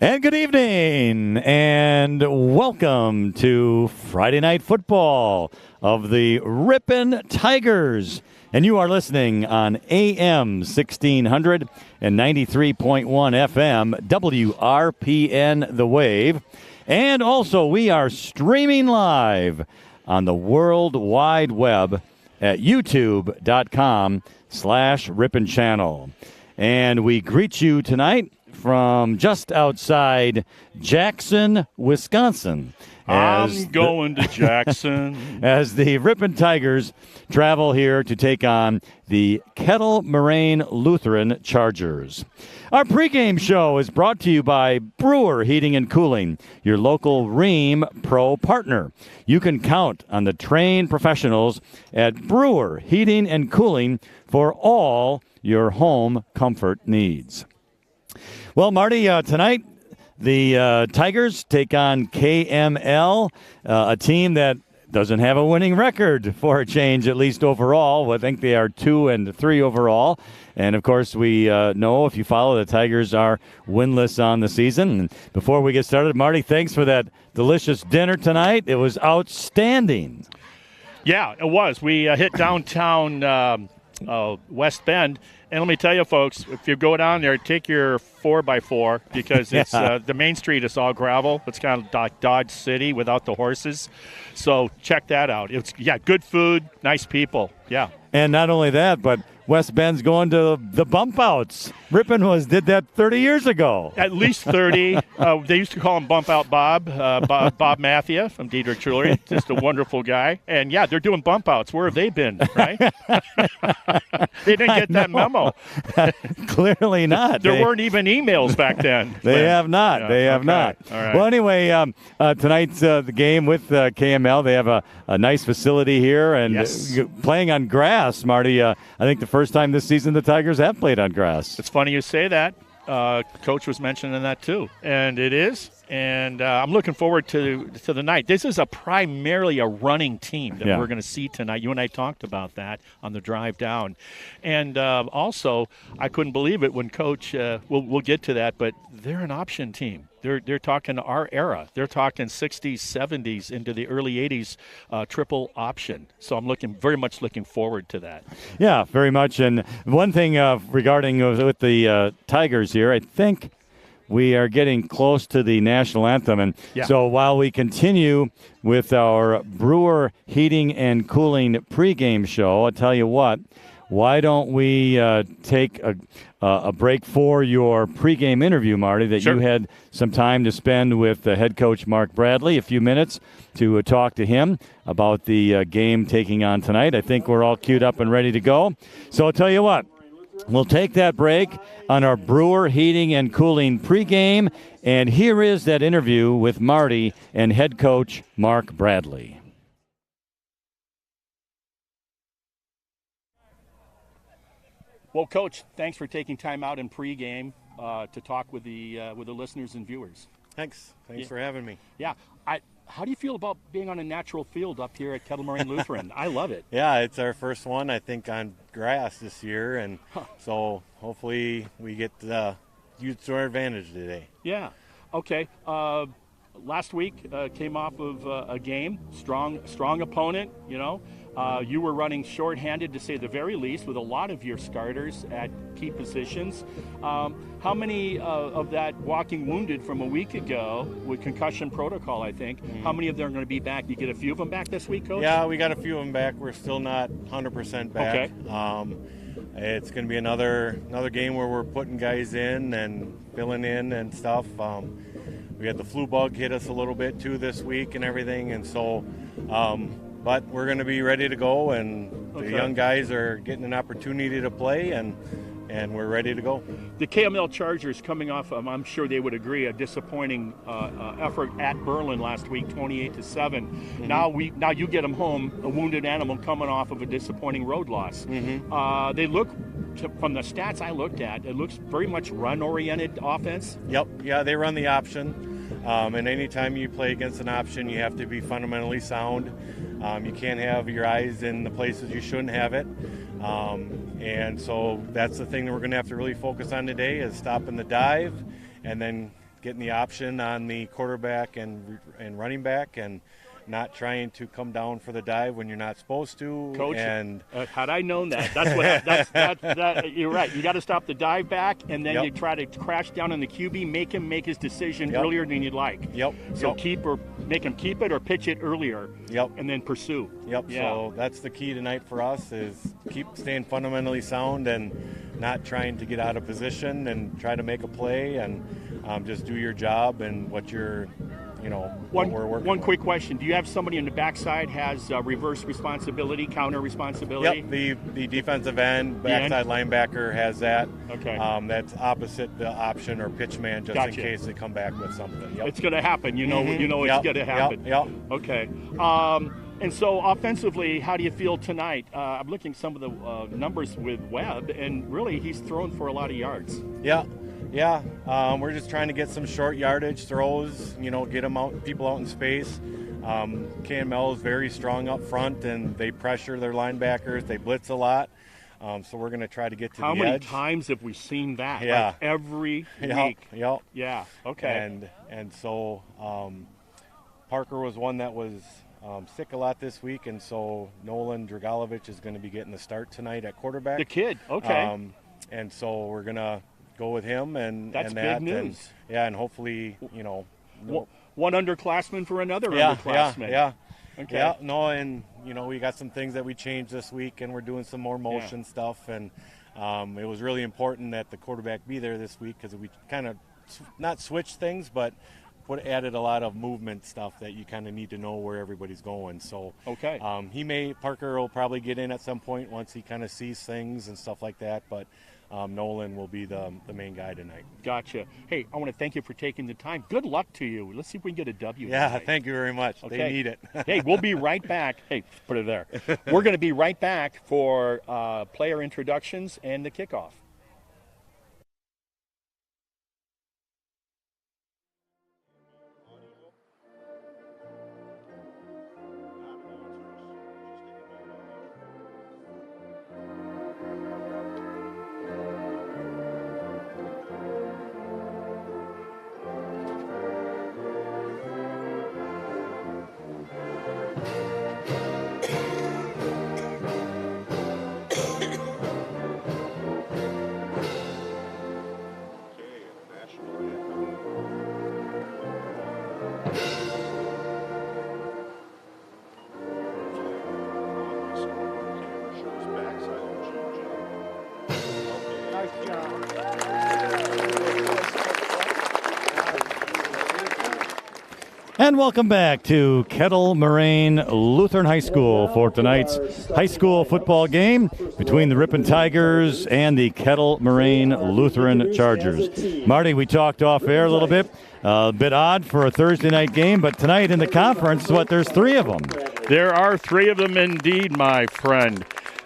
And good evening, and welcome to Friday Night Football of the Ripon Tigers. And you are listening on AM 1600 and 93.1 FM, WRPN The Wave. And also, we are streaming live on the World Wide Web at youtube.com/Ripon Channel. And we greet you tonight from just outside Jackson, Wisconsin. I'm going to Jackson. As the Ripon Tigers travel here to take on the Kettle Moraine Lutheran Chargers. Our pregame show is brought to you by Brewer Heating and Cooling, your local Rheem Pro partner. You can count on the trained professionals at Brewer Heating and Cooling for all your home comfort needs. Well, Marty, tonight the Tigers take on KML, a team that doesn't have a winning record for a change, at least overall. I think they are 2-3 overall. And, of course, we know if you follow, the Tigers are winless on the season. And before we get started, Marty, thanks for that delicious dinner tonight. It was outstanding. Yeah, it was. We hit downtown West Bend. And let me tell you, folks, if you go down there, take your 4x4 because it's the main street is all gravel. It's kind of like Dodge City without the horses. So check that out. It's good food, nice people. Yeah. And not only that, but West Bend's going to the bump outs. Ripon did that 30 years ago. At least 30. They used to call him Bump Out Bob, Bob Mathia from Diedrich Jewelry. Just a wonderful guy. And, yeah, they're doing bump outs. Where have they been, right? They didn't get that memo. Clearly not. There weren't even emails back then. They have not. Yeah, they have not. All right. Well, anyway, tonight's the game with KML. They have a nice facility here and playing on grass, Marty. I think the first time this season the Tigers have played on grass. It's funny you say that. Coach was mentioning that too, and it is. And I'm looking forward to the night. This is primarily a running team that we're going to see tonight. You and I talked about that on the drive down. And also, I couldn't believe it when Coach, we'll get to that, but they're an option team. They're talking our era. They're talking 60s, 70s into the early 80s triple option. So I'm very much looking forward to that. Yeah, very much. And one thing regarding with the Tigers here, I think we are getting close to the national anthem. And so while we continue with our Brewer Heating and Cooling pregame show, I'll tell you what, why don't we take a break for your pregame interview, Marty, that you had some time to spend with head coach Mark Bradley, a few minutes to talk to him about the game taking on tonight. I think we're all queued up and ready to go. So I'll tell you what, we'll take that break on our Brewer Heating and Cooling pregame, and here is that interview with Marty and head coach Mark Bradley. Well, Coach, thanks for taking time out in pregame to talk with the listeners and viewers. Thanks for having me. Yeah. How do you feel about being on a natural field up here at Kettle Moraine Lutheran? I love it. Yeah, it's our first one, I think, on grass this year, and so hopefully we get use to our advantage today. Yeah. Okay. Last week came off of a game, strong opponent, you know. You were running shorthanded, to say the very least, with a lot of your starters at key positions. How many of that walking wounded from a week ago with concussion protocol, I think, how many of them are going to be back? You get a few of them back this week, Coach? Yeah, we got a few of them back. We're still not 100% back. Okay. It's going to be another game where we're putting guys in and filling in and stuff. We had the flu bug hit us a little bit, too, this week and everything, and so but we're going to be ready to go, and the young guys are getting an opportunity to play, and we're ready to go. The KML Chargers coming off, I'm sure they would agree, a disappointing effort at Berlin last week, 28-7. Mm-hmm. Now you get them home, a wounded animal coming off of a disappointing road loss. Mm-hmm. They look, from the stats I looked at, it looks very much run-oriented offense. Yep, yeah, they run the option. And anytime you play against an option, you have to be fundamentally sound. You can't have your eyes in the places you shouldn't have it. And so that's the thing that we're going to have to really focus on today, is stopping the dive and then getting the option on the quarterback and running back, and not trying to come down for the dive when you're not supposed to. Coach, and had I known that, you're right. You got to stop the dive back, and then you try to crash down on the QB, make him make his decision earlier than you'd like. So make him keep it or pitch it earlier. And then pursue. So that's the key tonight for us, is keep staying fundamentally sound and not trying to get out of position and try to make a play, and just do your job and what you're One quick question. Do you have somebody in the backside has reverse responsibility, counter responsibility? The defensive end, backside linebacker has that. Okay. That's opposite the option or pitch man, just in case they come back with something. It's going to happen. It's going to happen. Okay. And so offensively, how do you feel tonight? I'm looking at some of the numbers with Webb, and really he's thrown for a lot of yards. We're just trying to get some short yardage throws, get people out in space. KML is very strong up front, and they pressure their linebackers. They blitz a lot. So we're going to try to get to the edge. How many times have we seen that? Like every week. Yeah. Okay. And so Parker was one that was sick a lot this week, and so Nolan Dragalovic is going to be getting the start tonight at quarterback. The kid, okay. And so we're going to go with him, and that's big news. And hopefully, one underclassman for another underclassman. Okay. And we got some things that we changed this week, and we're doing some more motion stuff, and it was really important that the quarterback be there this week, because we kind of not switched things, but added a lot of movement stuff that you kind of need to know where everybody's going. So Parker will probably get in at some point once he kind of sees things and stuff like that, but Nolan will be the main guy tonight. Gotcha. Hey, I want to thank you for taking the time. Good luck to you. Let's see if we can get a W. Yeah, tonight. Thank you very much. Okay. They need it. Hey, we'll be right back. Hey, put it there. We're going to be right back for player introductions and the kickoff. And welcome back to Kettle Moraine Lutheran High School for tonight's high school football game between the Ripon Tigers and the Kettle Moraine Lutheran Chargers. Marty, we talked off air a little bit. A bit odd for a Thursday night game, but tonight in the conference, there's three of them. There are three of them indeed, my friend.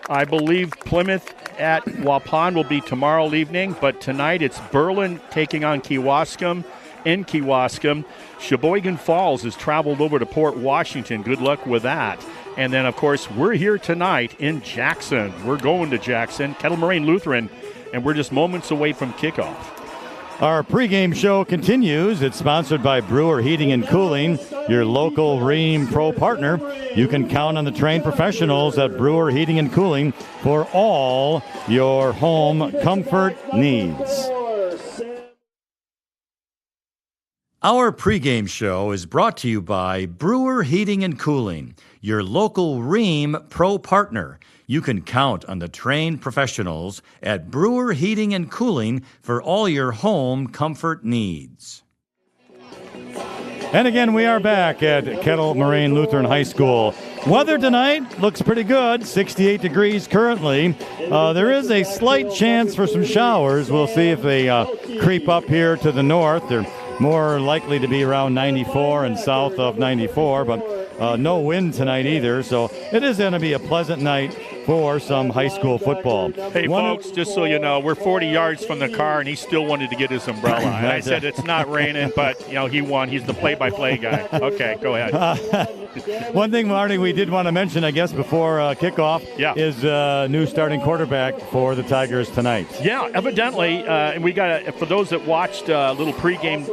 I believe Plymouth at Waupun will be tomorrow evening, but tonight it's Berlin taking on Kewaskum in Kewaskum. Sheboygan Falls has traveled over to Port Washington. Good luck with that. And then, of course, we're here tonight in Jackson. We're going to Jackson, Kettle Moraine Lutheran, and we're just moments away from kickoff. Our pregame show continues. It's sponsored by Brewer Heating and Cooling, your local Rheem Pro partner. You can count on the trained professionals at Brewer Heating and Cooling for all your home comfort needs. Our pregame show is brought to you by Brewer Heating and Cooling, your local Rheem Pro partner. You can count on the trained professionals at Brewer Heating and Cooling for all your home comfort needs. And again, we are back at Kettle Moraine Lutheran High School. Weather tonight looks pretty good, 68 degrees currently. There is a slight chance for some showers. We'll see if they creep up here to the north. They're more likely to be around 94 and south of 94, but no wind tonight either. So it is going to be a pleasant night for some high school football. Hey, folks, just so you know, we're 40 yards from the car, and he still wanted to get his umbrella. And I said it's not raining, but, he won. He's the play-by-play guy. Okay, go ahead. One thing, Marty, we did want to mention, I guess, before kickoff is new starting quarterback for the Tigers tonight. Yeah, evidently, and we got for those that watched a little pregame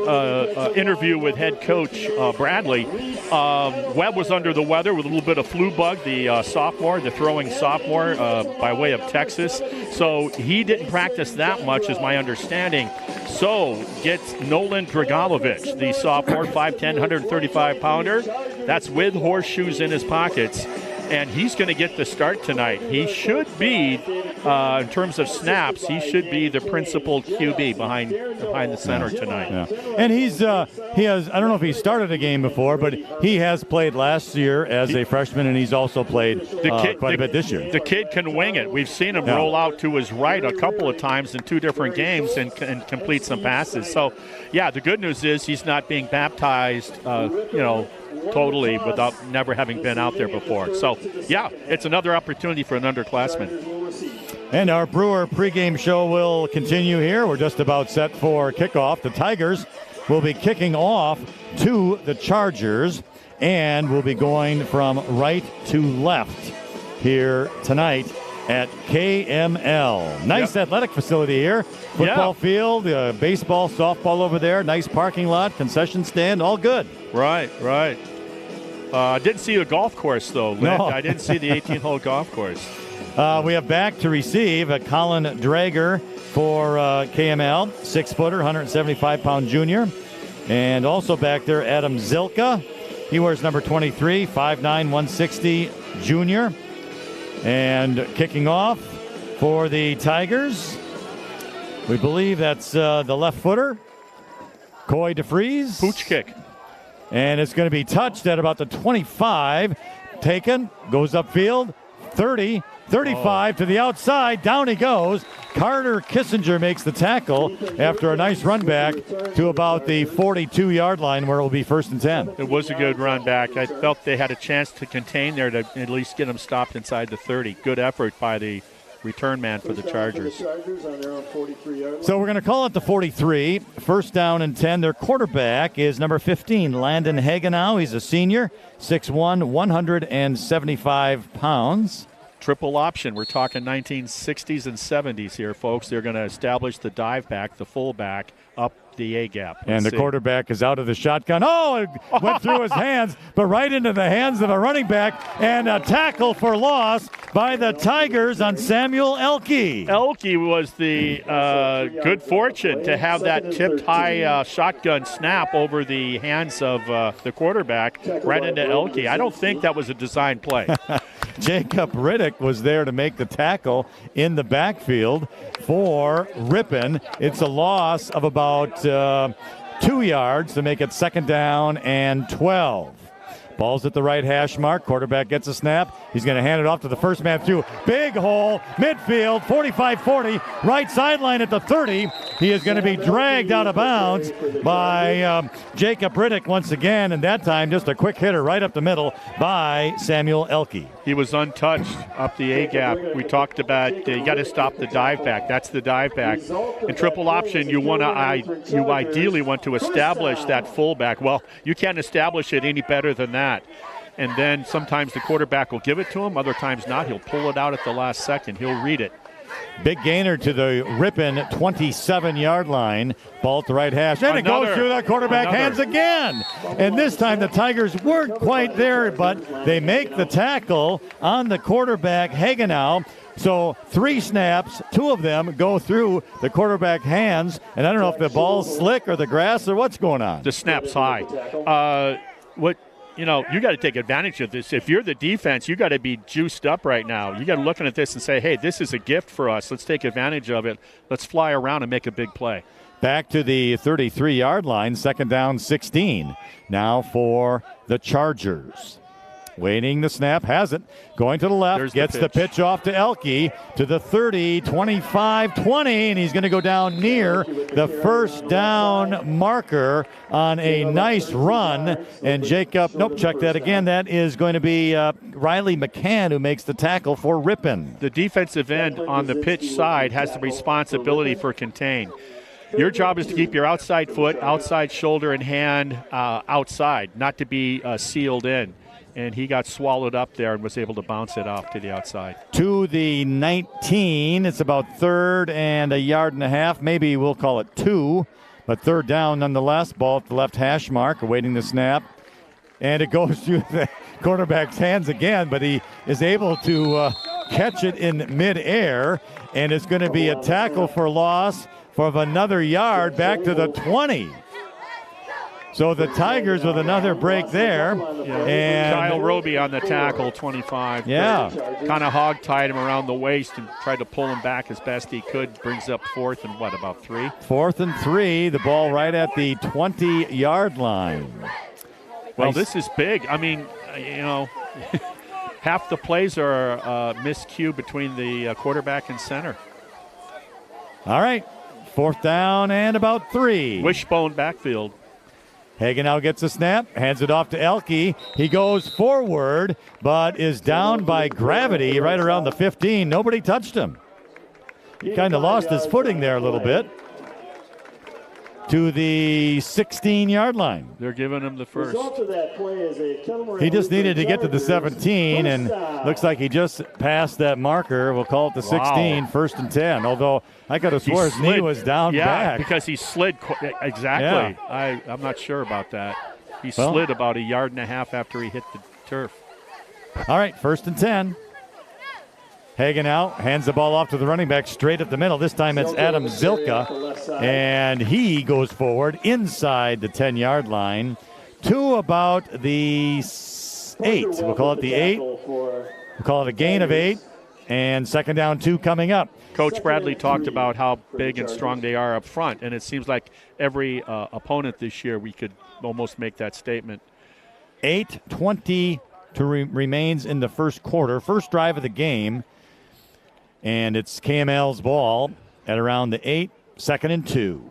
interview with head coach Bradley, Webb was under the weather with a little bit of flu bug, the sophomore, the throwing sophomore by way of Texas. So he didn't practice that much, is my understanding. So gets Nolan Dragalovic, the sophomore, 5'10", 135-pounder. That's with horseshoes in his pockets. And he's going to get the start tonight. He should be, in terms of snaps, he should be the principal QB behind the center tonight. Yeah. And he has, I don't know if he started a game before, but he has played last year as a freshman, and he's also played quite a bit this year. The kid can wing it. We've seen him roll out to his right a couple of times in two different games and complete some passes. So, yeah, the good news is he's not being baptized, totally without never having been out there before. So, yeah, it's another opportunity for an underclassman. And our Brewer pregame show will continue here. We're just about set for kickoff. The Tigers will be kicking off to the Chargers, and will be going from right to left here tonight at KML. Nice athletic facility here. Football field, baseball, softball over there. Nice parking lot, concession stand, all good. Right. I didn't see the golf course, though, Lynn. No. I didn't see the 18-hole golf course. We have back to receive Colin Drager for KML, 6-footer, 175-pound junior. And also back there, Adam Zilka. He wears number 23, 5'9", 160 junior. And kicking off for the Tigers, we believe that's the left footer, Coy DeFries. Pooch kick. And it's going to be touched at about the 25. Taken, goes upfield, 30, 35 to the outside. Down he goes. Carter Kissinger makes the tackle after a nice run back to about the 42-yard line, where it will be 1st and 10. It was a good run back. I felt they had a chance to contain there to at least get them stopped inside the 30. Good effort by the return man for the Chargers. So we're going to call it the 43. 1st down and 10. Their quarterback is number 15, Landon Hagenau. He's a senior, 6'1", 175 pounds. Triple option. We're talking 1960s and 70s here, folks. They're going to establish the dive back, the fullback, up the A-gap. And the quarterback is out of the shotgun. Oh, it went through his hands, but right into the hands of a running back, and a tackle for loss by the Tigers on Samuel Elke. Elke was the good fortune to have that tipped high shotgun snap over the hands of the quarterback right into Elke. I don't think that was a design play. Jacob Riddick was there to make the tackle in the backfield for Ripon. It's a loss of about 2 yards to make it 2nd down and 12. Ball's at the right hash mark. Quarterback gets a snap. He's going to hand it off to the first man through. Big hole, midfield, 45-40, right sideline at the 30. He is going to be dragged out of bounds by Jacob Riddick once again, and that time just a quick hitter right up the middle by Samuel Elke. He was untouched up the A-gap. We talked about you got to stop the dive back. That's the dive back. In triple option, you ideally want to establish that fullback. Well, you can't establish it any better than that. And then sometimes the quarterback will give it to him. Other times not. He'll pull it out at the last second. He'll read it. Big gainer to the Ripon 27-yard line. Ball at the right hash. And it goes through the quarterback hands again. And this time the Tigers weren't quite there, but they make the tackle on the quarterback, Hagenau. So 3 snaps, 2 of them go through the quarterback hands. And I don't know if the ball's slick or the grass or what's going on. The snap's high. You got to take advantage of this. If you're the defense, you got to be juiced up right now. You got to looking at this and say, hey, this is a gift for us. Let's take advantage of it. Let's fly around and make a big play. Back to the 33-yard line, 2nd down, 16. Now for the Chargers. Waiting the snap, has it. Going to the left, There's gets the pitch off to Elke to the 30, 25, 20, and he's going to go down near the first down marker on a nice run. And Jacob, check that again. That is going to be Riley McCann who makes the tackle for Ripon. The defensive end on the pitch side has the responsibility for contain. Your job is to keep your outside foot, outside shoulder, and hand outside, not to be sealed in. And he got swallowed up there and was able to bounce it off to the outside. To the 19. It's about third and a yard and a half. Maybe we'll call it 2. But third down nonetheless. Ball at the left hash mark, awaiting the snap. And it goes through the quarterback's hands again, but he is able to catch it in midair. And it's going to be a tackle for loss for another yard back to the 20. So the Tigers with another break there. And Kyle Roby on the tackle, 25. Yeah. Kind of hog-tied him around the waist and tried to pull him back as best he could. Brings up fourth and about 3? 4th and 3. The ball right at the 20-yard line. Well, this is big. I mean, half the plays are miscue between the quarterback and center. All right. 4th down and about 3. Wishbone backfield. Hagen now gets a snap, hands it off to Elke. He goes forward, but is down by gravity right around the 15. Nobody touched him. He kind of lost his footing there a little bit. To the 16-yard line. They're giving him the first. He just needed to get to the 17, and looks like he just passed that marker. We'll call it the 16, 1st and 10. Although I could have swore his knee was down back. Yeah, because he slid. Exactly. Yeah. I'm not sure about that. He slid about a yard and a half after he hit the turf. All right, 1st and 10. Hagen out, hands the ball off to the running back straight up the middle. This time it's Adam Zilka, and he goes forward inside the 10-yard line to about the 8. We'll call it the 8. We'll call it a gain of 8, and 2nd down 2 coming up. Coach Bradley talked about how big and strong they are up front, and it seems like every opponent this year we could almost make that statement. 8:20 remains in the first quarter. First drive of the game. And it's KML's ball at around the 8, 2nd and 2.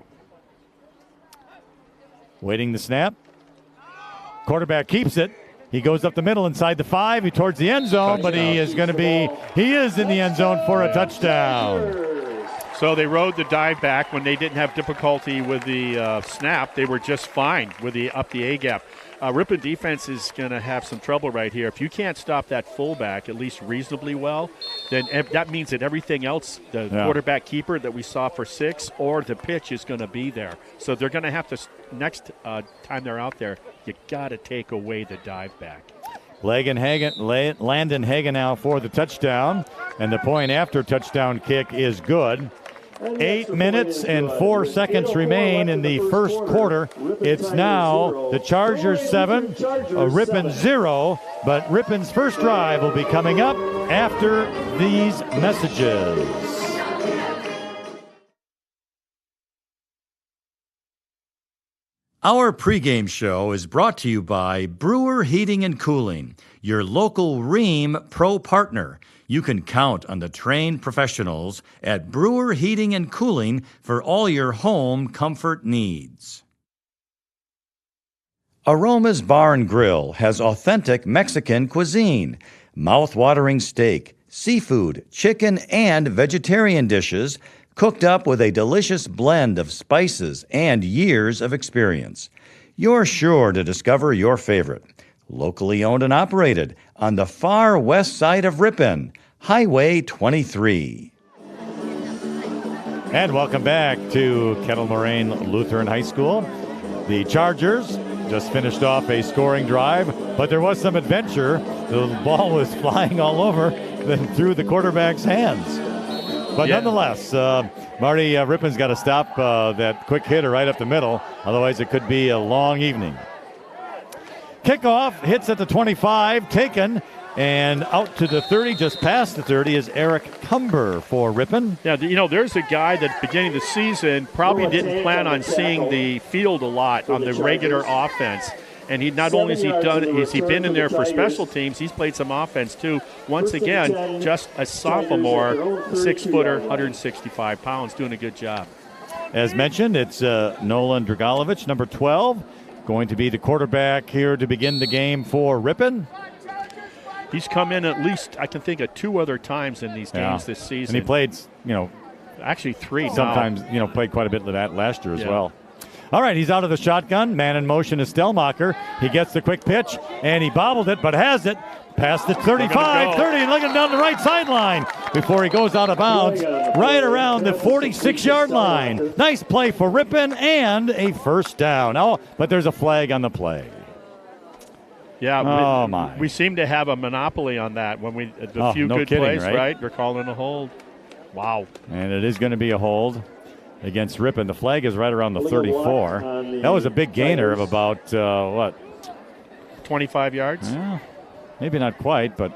Waiting the snap. Quarterback keeps it. He goes up the middle inside the 5. He towards the end zone, but he is in the end zone for a touchdown. So they rode the dive back when they didn't have difficulty with the snap. They were just fine with the A gap. Ripon defense is going to have some trouble right here. If you can't stop that fullback at least reasonably well, then that means that everything else, the quarterback keeper that we saw for 6 or the pitch is going to be there. So they're going to have to, next time they're out there, you got to take away the dive back. Landon Hagen now for the touchdown, and the point after touchdown kick is good. 8 minutes and 4 seconds remain in the first quarter. It's now the Chargers 7, Ripon 0, but Ripon's first drive will be coming up after these messages. Our pregame show is brought to you by Brewer Heating and Cooling, your local Ream Pro partner. You can count on the trained professionals at Brewer Heating and Cooling for all your home comfort needs. Aroma's Bar and Grill has authentic Mexican cuisine, mouth-watering steak, seafood, chicken, and vegetarian dishes cooked up with a delicious blend of spices and years of experience. You're sure to discover your favorite. Locally owned and operated on the far west side of Ripon, Highway 23. And welcome back to Kettle Moraine Lutheran High School. The Chargers just finished off a scoring drive, but there was some adventure. The ball was flying all over, then through the quarterback's hands. But nonetheless, Marty, Ripon's got to stop that quick hitter right up the middle. Otherwise, it could be a long evening. Kickoff hits at the 25, taken, and out to the 30, just past the 30, is Eric Cumber for Ripon. Yeah, there's a guy that beginning of the season probably didn't plan on seeing the field a lot on the regular offense. And he not only has he been in there for special teams, he's played some offense too. Once again, just a sophomore, a 6-footer, 165 pounds, doing a good job. As mentioned, it's Nolan Dragalovic, number 12, going to be the quarterback here to begin the game for Ripon. He's come in at least, I can think of 2 other times in these games this season. And he played, actually 3 sometimes, played quite a bit of that last year as well. All right, he's out of the shotgun. Man in motion is Stellmacher. He gets the quick pitch, and he bobbled it, but has it. Past the 35, 30, and looking down the right sideline before he goes out of bounds, right around the 46-yard line. Nice play for Ripon and a first down. Oh, but there's a flag on the play. Yeah, we seem to have a monopoly on that when the few good plays, right? We're calling a hold. Wow. And it is going to be a hold against Ripon. The flag is right around the 34. That was a big gainer of about, 25 yards? Yeah, maybe not quite, but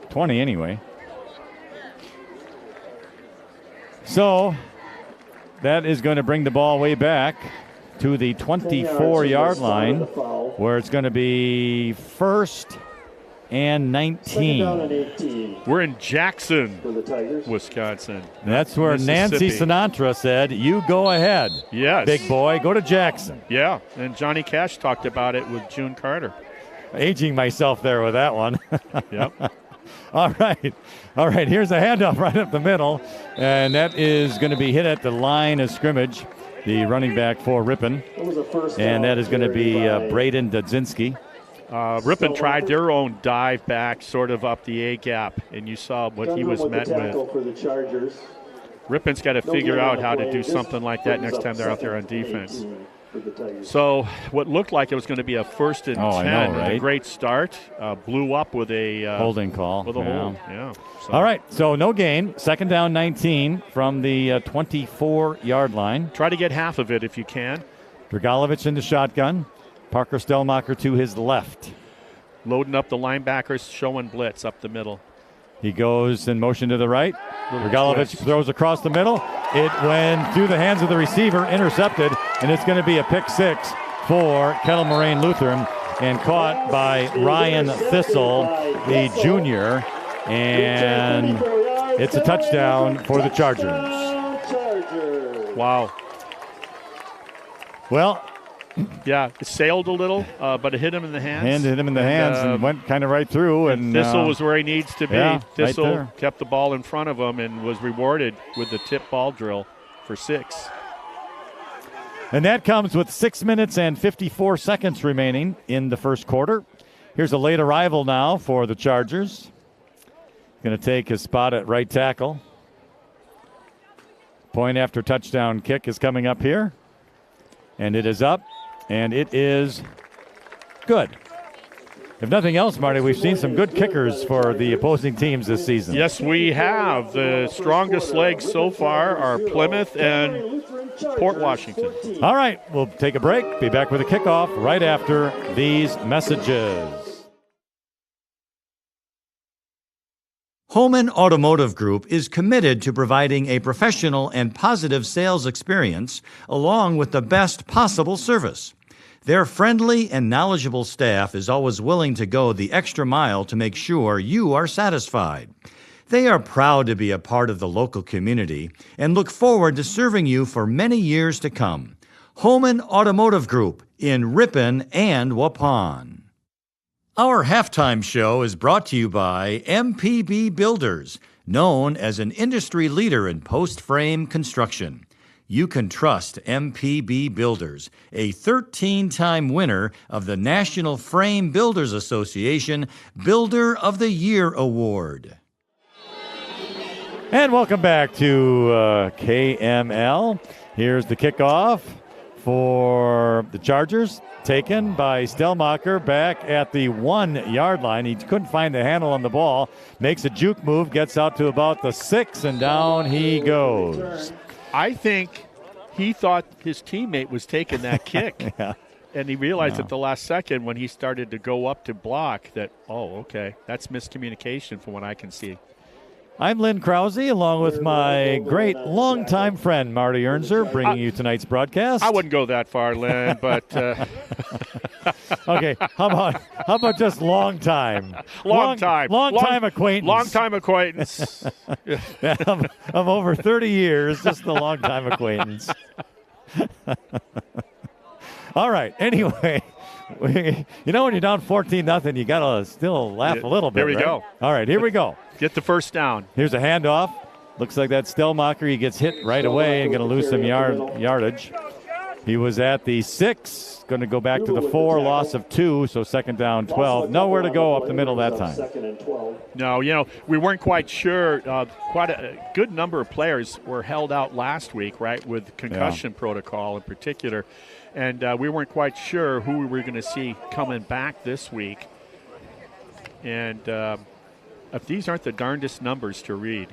20 anyway. So that is going to bring the ball way back to the 24-yard line, where it's going to be first and 19. We're in Jackson, Wisconsin. That's where Nancy Sinatra said, "You go ahead, yes, big boy, go to Jackson." Yeah, and Johnny Cash talked about it with June Carter. Aging myself there with that one. Yep. All right. Here's a handoff right up the middle, and that is going to be hit at the line of scrimmage. The running back for Ripon, and that is going to be Braden Dudzinski. Ripon tried their own dive back sort of up the A-gap, and you saw what he was met with. Rippon's got to figure out how to do something like that next time they're out there on defense. So what looked like it was going to be a 1st and 10, I know, right? A great start, blew up with a holding call. With a hold, yeah. So. All right, so no gain. 2nd down, 19 from the 24-yard line. Try to get half of it if you can. Dragalovic in the shotgun. Parker Stellmacher to his left. Loading up the linebackers, showing blitz up the middle. He goes in motion to the right. Dragalovic throws across the middle. It went through the hands of the receiver, intercepted, and it's going to be a pick 6 for Kettle Moraine Lutheran, and caught by Ryan Thistle, the junior, and it's a touchdown for the Chargers. Wow. Well, yeah, it sailed a little, but it hit him in the hands. And hit him in the hands and went kind of right through. And Thistle was where he needs to be. Yeah, Thistle right kept the ball in front of him and was rewarded with the tip ball drill for 6. And that comes with 6 minutes and 54 seconds remaining in the first quarter. Here's a late arrival now for the Chargers. Going to take his spot at right tackle. Point after touchdown kick is coming up here. And it is up. And it is good. If nothing else, Marty, we've seen some good kickers for the opposing teams this season. Yes, we have. The strongest legs so far are Plymouth and Port Washington. All right, we'll take a break. Be back with a kickoff right after these messages. Holman Automotive Group is committed to providing a professional and positive sales experience along with the best possible service. Their friendly and knowledgeable staff is always willing to go the extra mile to make sure you are satisfied. They are proud to be a part of the local community and look forward to serving you for many years to come. Holman Automotive Group in Ripon and Waupun. Our halftime show is brought to you by MPB Builders, known as an industry leader in post-frame construction. You can trust MPB Builders, a 13-time winner of the National Frame Builders Association Builder of the Year Award. And welcome back to KML. Here's the kickoff for the Chargers, taken by Stellmacher back at the 1-yard line. He couldn't find the handle on the ball, makes a juke move, gets out to about the 6, and down he goes. I think he thought his teammate was taking that kick. Yeah. And he realized at the last second when he started to go up to block that, that's miscommunication from what I can see. I'm Lynn Krause, along with my great longtime friend, Marty Ernser, bringing you tonight's broadcast. I wouldn't go that far, Lynn, but Okay, how about just long time? Long time acquaintance. Long time acquaintance. Yeah, I'm over 30 years, just a long time acquaintance. All right. Anyway, when you're down 14-0, you gotta still laugh a little bit. There we right? go. All right, here we go. Get the first down. Here's a handoff. Looks like that Stellmacher. He gets hit right away and going to lose some yardage. He was at the 6, going to go back to the 4, loss of 2, so second down 12. Nowhere to go up the middle that time. No, we weren't quite sure. Quite a good number of players were held out last week, right, with concussion protocol in particular. And we weren't quite sure who we were going to see coming back this week. And if these aren't the darndest numbers to read.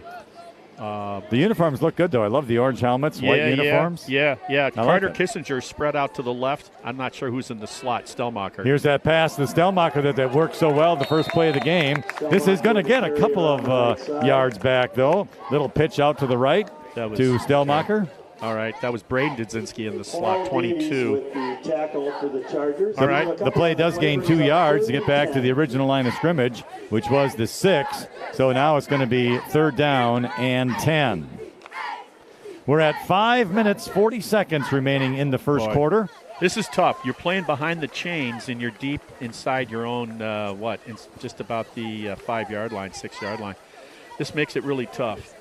The uniforms look good, though. I love the orange helmets, white uniforms. Yeah. Carter like Kissinger spread out to the left. I'm not sure who's in the slot. Stellmacher. Here's that pass to Stellmacher that worked so well the first play of the game. This is going to get a couple of yards back, though. Little pitch out to the right to Stellmacher. Okay. All right, that was Braden Dudzinski in the slot, 22. All right, the play does gain 2 yards to get back to the original line of scrimmage, which was the 6. So now it's going to be 3rd down and 10. We're at 5 minutes, 40 seconds remaining in the first quarter. This is tough. You're playing behind the chains, and you're deep inside your own, It's just about the 5-yard line, 6-yard line. This makes it really tough.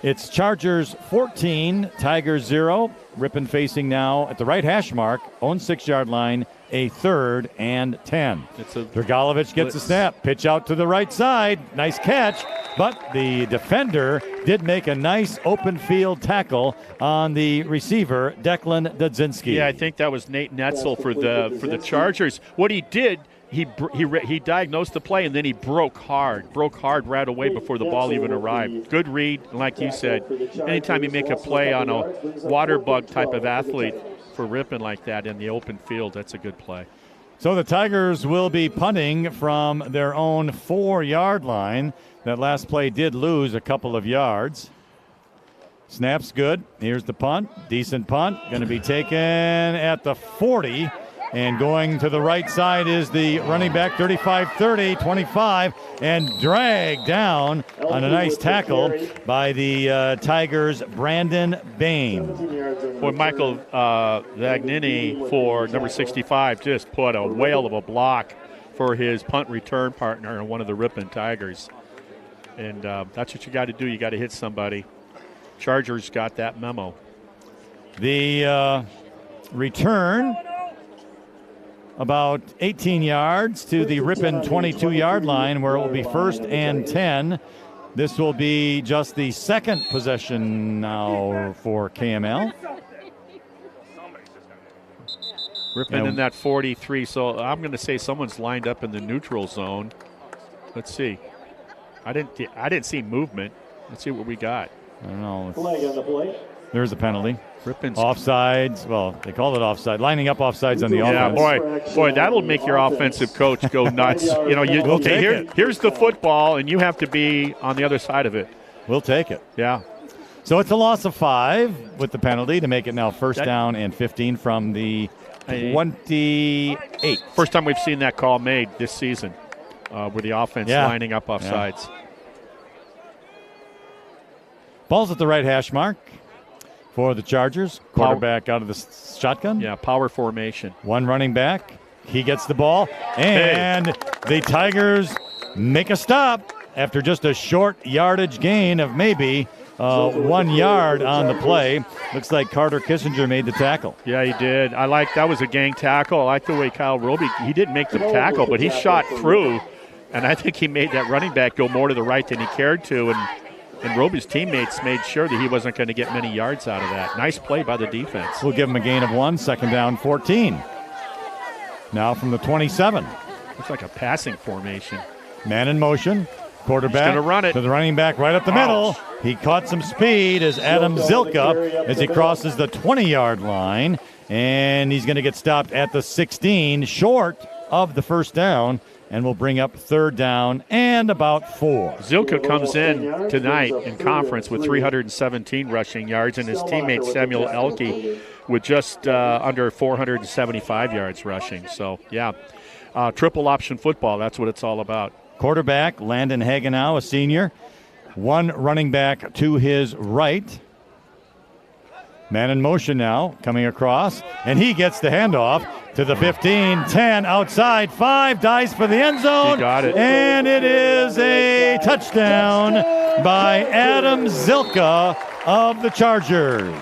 It's Chargers 14, Tigers 0. Ripon facing now at the right hash mark, own 6-yard line, a 3rd and 10. Dragalovic gets a snap, pitch out to the right side. Nice catch, but the defender did make a nice open field tackle on the receiver, Declan Dudzinski. Yeah, I think that was Nate Netzel for the Chargers. What he did, he diagnosed the play, and then he broke hard right away before the ball even arrived. Good read, and like you said, anytime you make a play on a water bug type of athlete for Ripon like that in the open field, that's a good play. So the Tigers will be punting from their own 4-yard line. That last play did lose a couple of yards. Snap's good. Here's the punt. Decent punt. Going to be taken at the 40. And going to the right side is the running back, 35-30, 25, and dragged down on a nice tackle by the Tigers' Brandon Bain. Boy, Michael Vagnini for number 65 just put a whale of a block for his punt return partner and one of the Ripon Tigers. And that's what you got to do. You got to hit somebody. Chargers got that memo. The return about 18 yards to the Ripon 22-yard line, where it will be 1st and 10. This will be just the second possession now for KML. Ripon in that 43, so I'm going to say someone's lined up in the neutral zone. Let's see. I didn't see movement. Let's see what we got. I don't know. Flag on the play. There's a penalty. Ripon's offsides. Well, they call it offside. Lining up offsides on the offense. Yeah, boy, that'll make your offensive coach go nuts. Here's the football, and you have to be on the other side of it. We'll take it. Yeah. So it's a loss of 5 with the penalty to make it now 1st down and 15 from the 28. First time we've seen that call made this season, with the offense lining up offsides. Yeah. Ball's at the right hash mark for the Chargers. Quarterback out of the shotgun. Yeah, power formation. One running back. He gets the ball. And the Tigers make a stop after just a short yardage gain of maybe 1 yard on the play. Looks like Carter Kissinger made the tackle. Yeah, he did. That was a gang tackle. I like the way Kyle Roby, he didn't make the tackle, but he shot through. And I think he made that running back go more to the right than he cared to. And Roby's teammates made sure that he wasn't going to get many yards out of that. Nice play by the defense. We'll give him a gain of 1, 2nd down, 14. Now from the 27. Looks like a passing formation. Man in motion. Quarterback going to run it to the running back right up the middle. He caught some speed as Adam Zilka as he crosses the 20-yard line. And he's going to get stopped at the 16, short of the 1st down. and will bring up third down and about 4. Zilka comes in tonight in conference with 317 rushing yards, and his teammate Samuel Elke with just under 475 yards rushing. So, triple option football, that's what it's all about. Quarterback, Landon Hagenow, a senior. One running back to his right. Man in motion now, coming across, and he gets the handoff to the 15, 10, outside, 5, dives for the end zone. He got it. And it is a touchdown by Adam Zilka of the Chargers.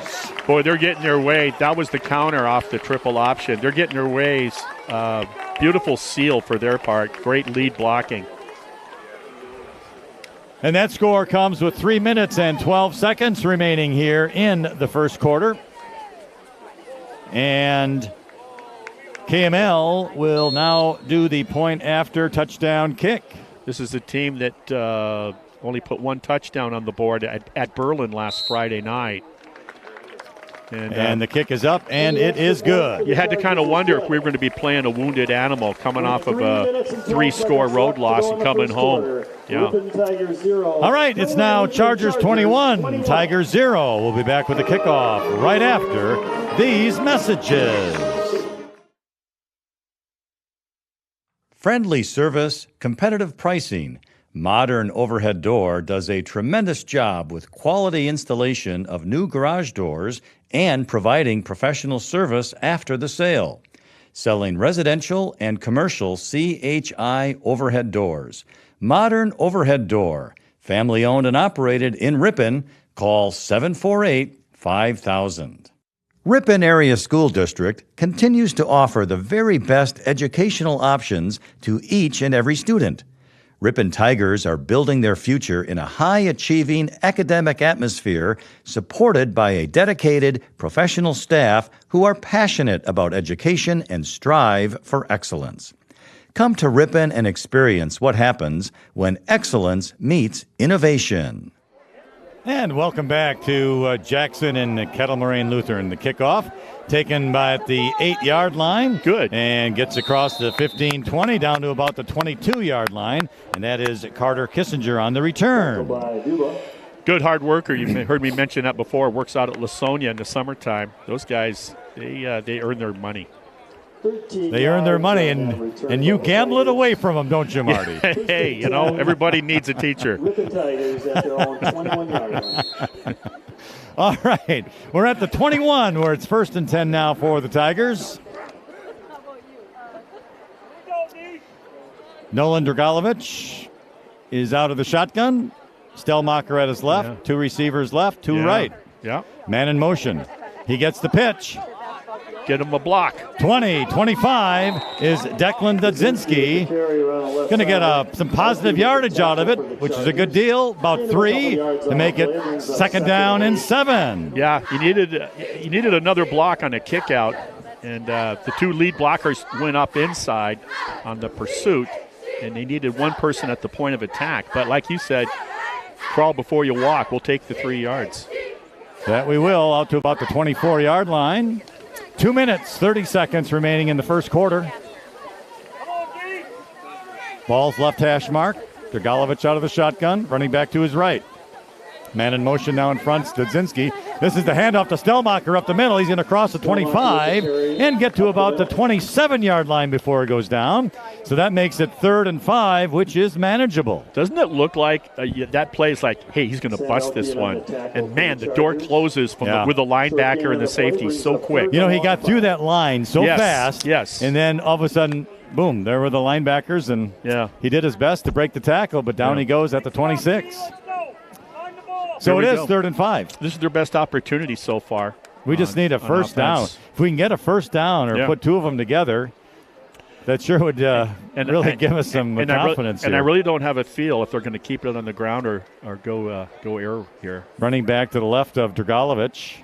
Boy, they're getting their way. That was the counter off the triple option. They're getting their ways. Beautiful seal for their part. Great lead blocking. And that score comes with 3 minutes and 12 seconds remaining here in the first quarter. And KML will now do the point after touchdown kick. This is a team that only put one touchdown on the board at Berlin last Friday night. And the kick is up, and it is good. You had to kind of wonder if we were going to be playing a wounded animal coming off of a 3-score road loss and coming home. Yeah. All right, it's now Chargers 21, Tigers 0. We'll be back with the kickoff right after these messages. Friendly service, competitive pricing. Modern Overhead Door does a tremendous job with quality installation of new garage doors and providing professional service after the sale. Selling residential and commercial CHI overhead doors. Modern Overhead Door, family owned and operated in Ripon. Call 748-5000. Ripon Area School District continues to offer the very best educational options to each and every student. Ripon Tigers are building their future in a high-achieving academic atmosphere supported by a dedicated professional staff who are passionate about education and strive for excellence. Come to Ripon and experience what happens when excellence meets innovation. And welcome back to Jackson and Kettle Moraine Lutheran. The kickoff taken by at the 8-yard line. Good. And gets across the 15-20 down to about the 22-yard line. And that is Carter Kissinger on the return. Good hard worker. You heard me mention that before. Works out at Lasonia in the summertime. Those guys, they earn their money. They earn their money, and you gamble it away from them, don't you, Marty? Hey, everybody needs a teacher. All right, we're at the 21, where it's 1st and 10 now for the Tigers. Nolan Dragalovich is out of the shotgun. Stelmacher at his left. Yeah. 2 receivers left, 2 right. Yeah. Man in motion. He gets the pitch. Get him a block. 20-25 is Declan Dudzinski. Going to get some positive yardage out of it, which is a good deal. About 3 to make it 2nd down and 7. Yeah, you needed another block on a kick out, and the 2 lead blockers went up inside on the pursuit, and they needed one person at the point of attack. But like you said, crawl before you walk. We'll take the 3 yards. That we will, out to about the 24-yard line. 2 minutes, 30 seconds remaining in the first quarter. Ball's left hash mark. Dragalovich out of the shotgun, running back to his right. Man in motion now in front, Studzinski. This is the handoff to Stelmacher up the middle. He's going to cross the 25 and get to about the 27-yard line before it goes down. So that makes it 3rd and 5, which is manageable. Doesn't it look like that play is like, hey, he's going to bust this one. And, man, the door closes with the linebacker and the safety so quick. He got through that line so fast. Yes. And then all of a sudden, boom, there were the linebackers, and he did his best to break the tackle, but down he goes at the 26. So it is 3rd and 5. This is their best opportunity so far. We just need a first down. If we can get a first down or put 2 of them together, that sure would really give us some confidence here. And I really don't have a feel if they're going to keep it on the ground or go air here. Running back to the left of Dragalovich.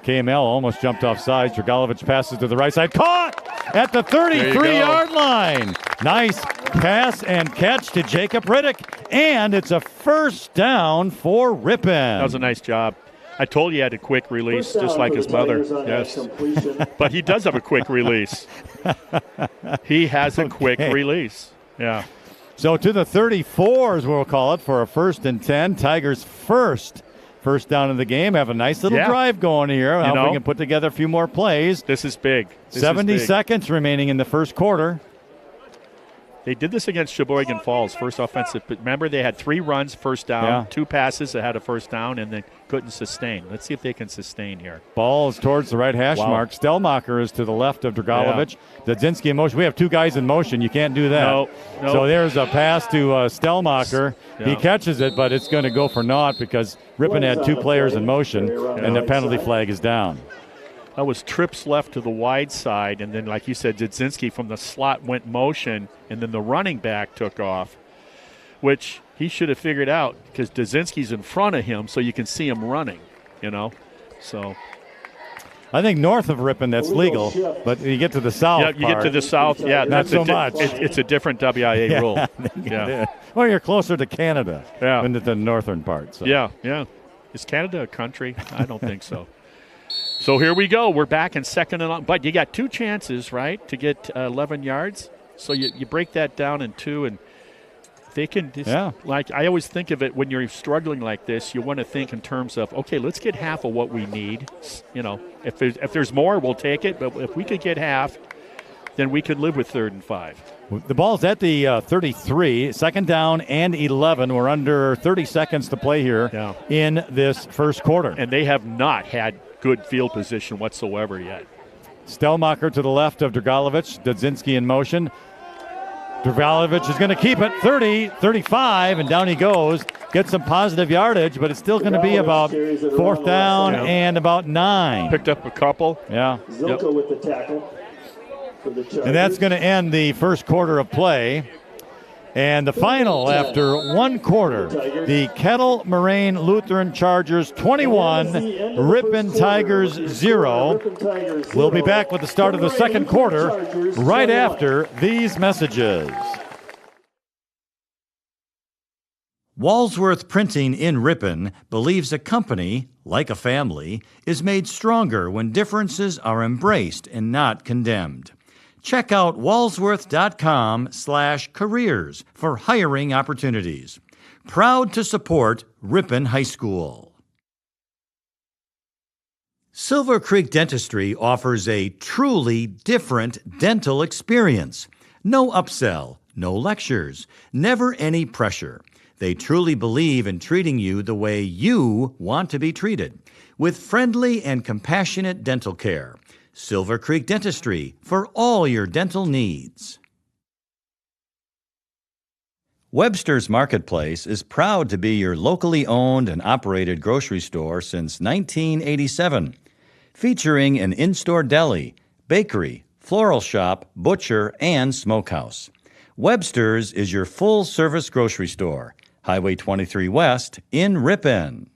KML almost jumped off sides. Dragalovich passes to the right side. Caught at the 33-yard line. Nice pass and catch to Jacob Riddick. And it's a first down for Ripon. That was a nice job. I told you he had a quick release, just like his mother. Yes. But he does have a quick release. He has a quick release. Yeah. So to the 34s, we'll call it, for a 1st and 10. Tigers first down in the game. Have a nice little drive going here. I hope we can put together a few more plays. This is big. 70 seconds remaining in the first quarter. They did this against Sheboygan Falls, first offensive. But remember, they had 3 runs, first down, 2 passes that had a first down, and then couldn't sustain. Let's see if they can sustain here. Ball is towards the right hash mark. Stelmacher is to the left of Dragalovic. Dudzinski in motion. We have 2 guys in motion. You can't do that. No. So there's a pass to Stelmacher. Yeah. He catches it, but it's going to go for naught because Ripon had 2 players in motion, and the penalty flag is down. That was trips left to the wide side, and then, like you said, Dudzinski from the slot went motion, and then the running back took off, which he should have figured out because Dudzinski's in front of him, so you can see him running, So I think north of Ripon that's legal, but you get to the south. Yeah, you get to the south. Yeah, not so much. It's a different WIA rule. Yeah. Well, you're closer to Canada than the northern part. So. Yeah. Is Canada a country? I don't think so. So here we go. We're back in 2nd and long. But you got 2 chances, right, to get 11 yards. So you break that down in 2, and they can just, like I always think of it when you're struggling like this, you want to think in terms of, okay, let's get half of what we need. If there's more, we'll take it. But if we could get half, then we could live with 3rd and 5. The ball's at the 33, 2nd down and 11. We're under 30 seconds to play here in this first quarter. And they have not had good field position whatsoever yet. Stelmacher to the left of Dragalovic. Dudzinski in motion. Dragalovic is going to keep it 30, 35, and down he goes. Gets some positive yardage, but it's still going to be about 4th down and about 9. Picked up a couple. Yeah. Zilka with the tackle. And that's going to end the first quarter of play. And the final after 1 quarter, the Kettle Moraine Lutheran Chargers 21, Ripon Tigers 0. We'll be back with the start of the second quarter right after these messages. Walsworth Printing in Ripon believes a company, like a family, is made stronger when differences are embraced and not condemned. Check out walsworth.com/careers for hiring opportunities. Proud to support Ripon High School. Silver Creek Dentistry offers a truly different dental experience. No upsell, no lectures, never any pressure. They truly believe in treating you the way you want to be treated, with friendly and compassionate dental care. Silver Creek Dentistry for all your dental needs. Webster's Marketplace is proud to be your locally owned and operated grocery store since 1987, featuring an in-store deli, bakery, floral shop, butcher, and smokehouse. Webster's is your full-service grocery store, Highway 23 West in Ripon.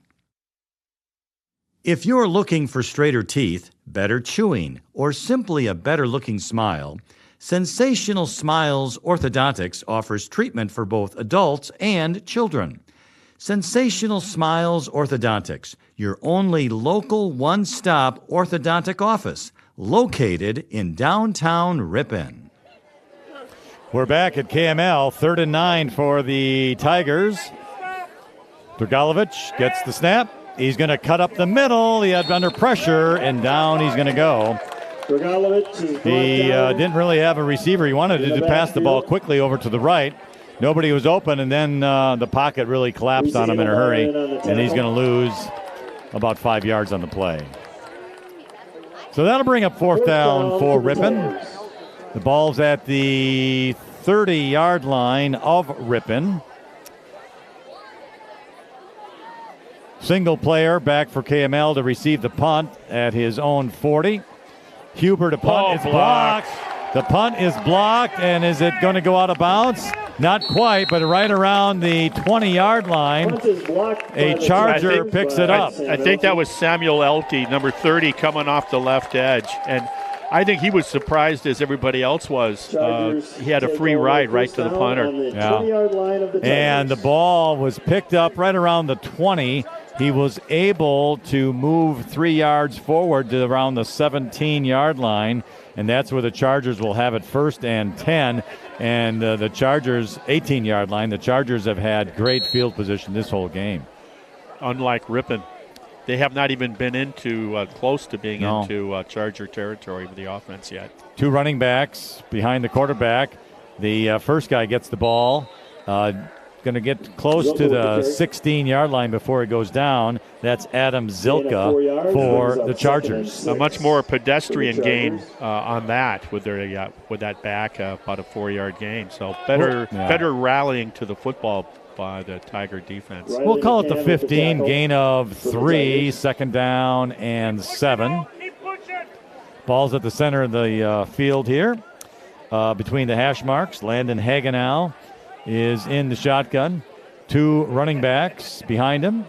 If you're looking for straighter teeth, better chewing, or simply a better-looking smile, Sensational Smiles Orthodontics offers treatment for both adults and children. Sensational Smiles Orthodontics, your only local one-stop orthodontic office, located in downtown Ripon. We're back at KML, 3rd and 9 for the Tigers. Dragalovic gets the snap. He's going to cut up the middle. He had under pressure, and down he's going to go. He didn't really have a receiver. He wanted to pass the ball quickly over to the right. Nobody was open, and then the pocket really collapsed on him in a hurry, and he's going to lose about 5 yards on the play. So that'll bring up 4th down for Ripon. The ball's at the 30-yard line of Ripon. Single player back for KML to receive the punt at his own 40. Huber to punt is blocked. The punt is blocked, and is it going to go out of bounds? Not quite, but right around the 20-yard line, a Charger picks it up. I think that was Samuel Elke, number 30, coming off the left edge. And I think he was surprised as everybody else was. He had a free ride right to the punter. Yeah. And the ball was picked up right around the 20. he was able to move 3 yards forward to around the 17-yard line, and that's where the Chargers will have it 1st and 10. And the Chargers, 18-yard line, the Chargers have had great field position this whole game. Unlike Ripon, they have not even been into close to being into Charger territory with the offense yet. 2 running backs behind the quarterback. The first guy gets the ball. Going to get close to the 16-yard line before he goes down. That's Adam Zilka for the Chargers. A much more pedestrian gain on that with their with that back, about a 4-yard gain. So better rallying to the football by the Tiger defense. We'll call it the 15, gain of 3, 2nd down and 7. Ball's at the center of the field here between the hash marks. Landon Hagenau is in the shotgun. 2 running backs behind him.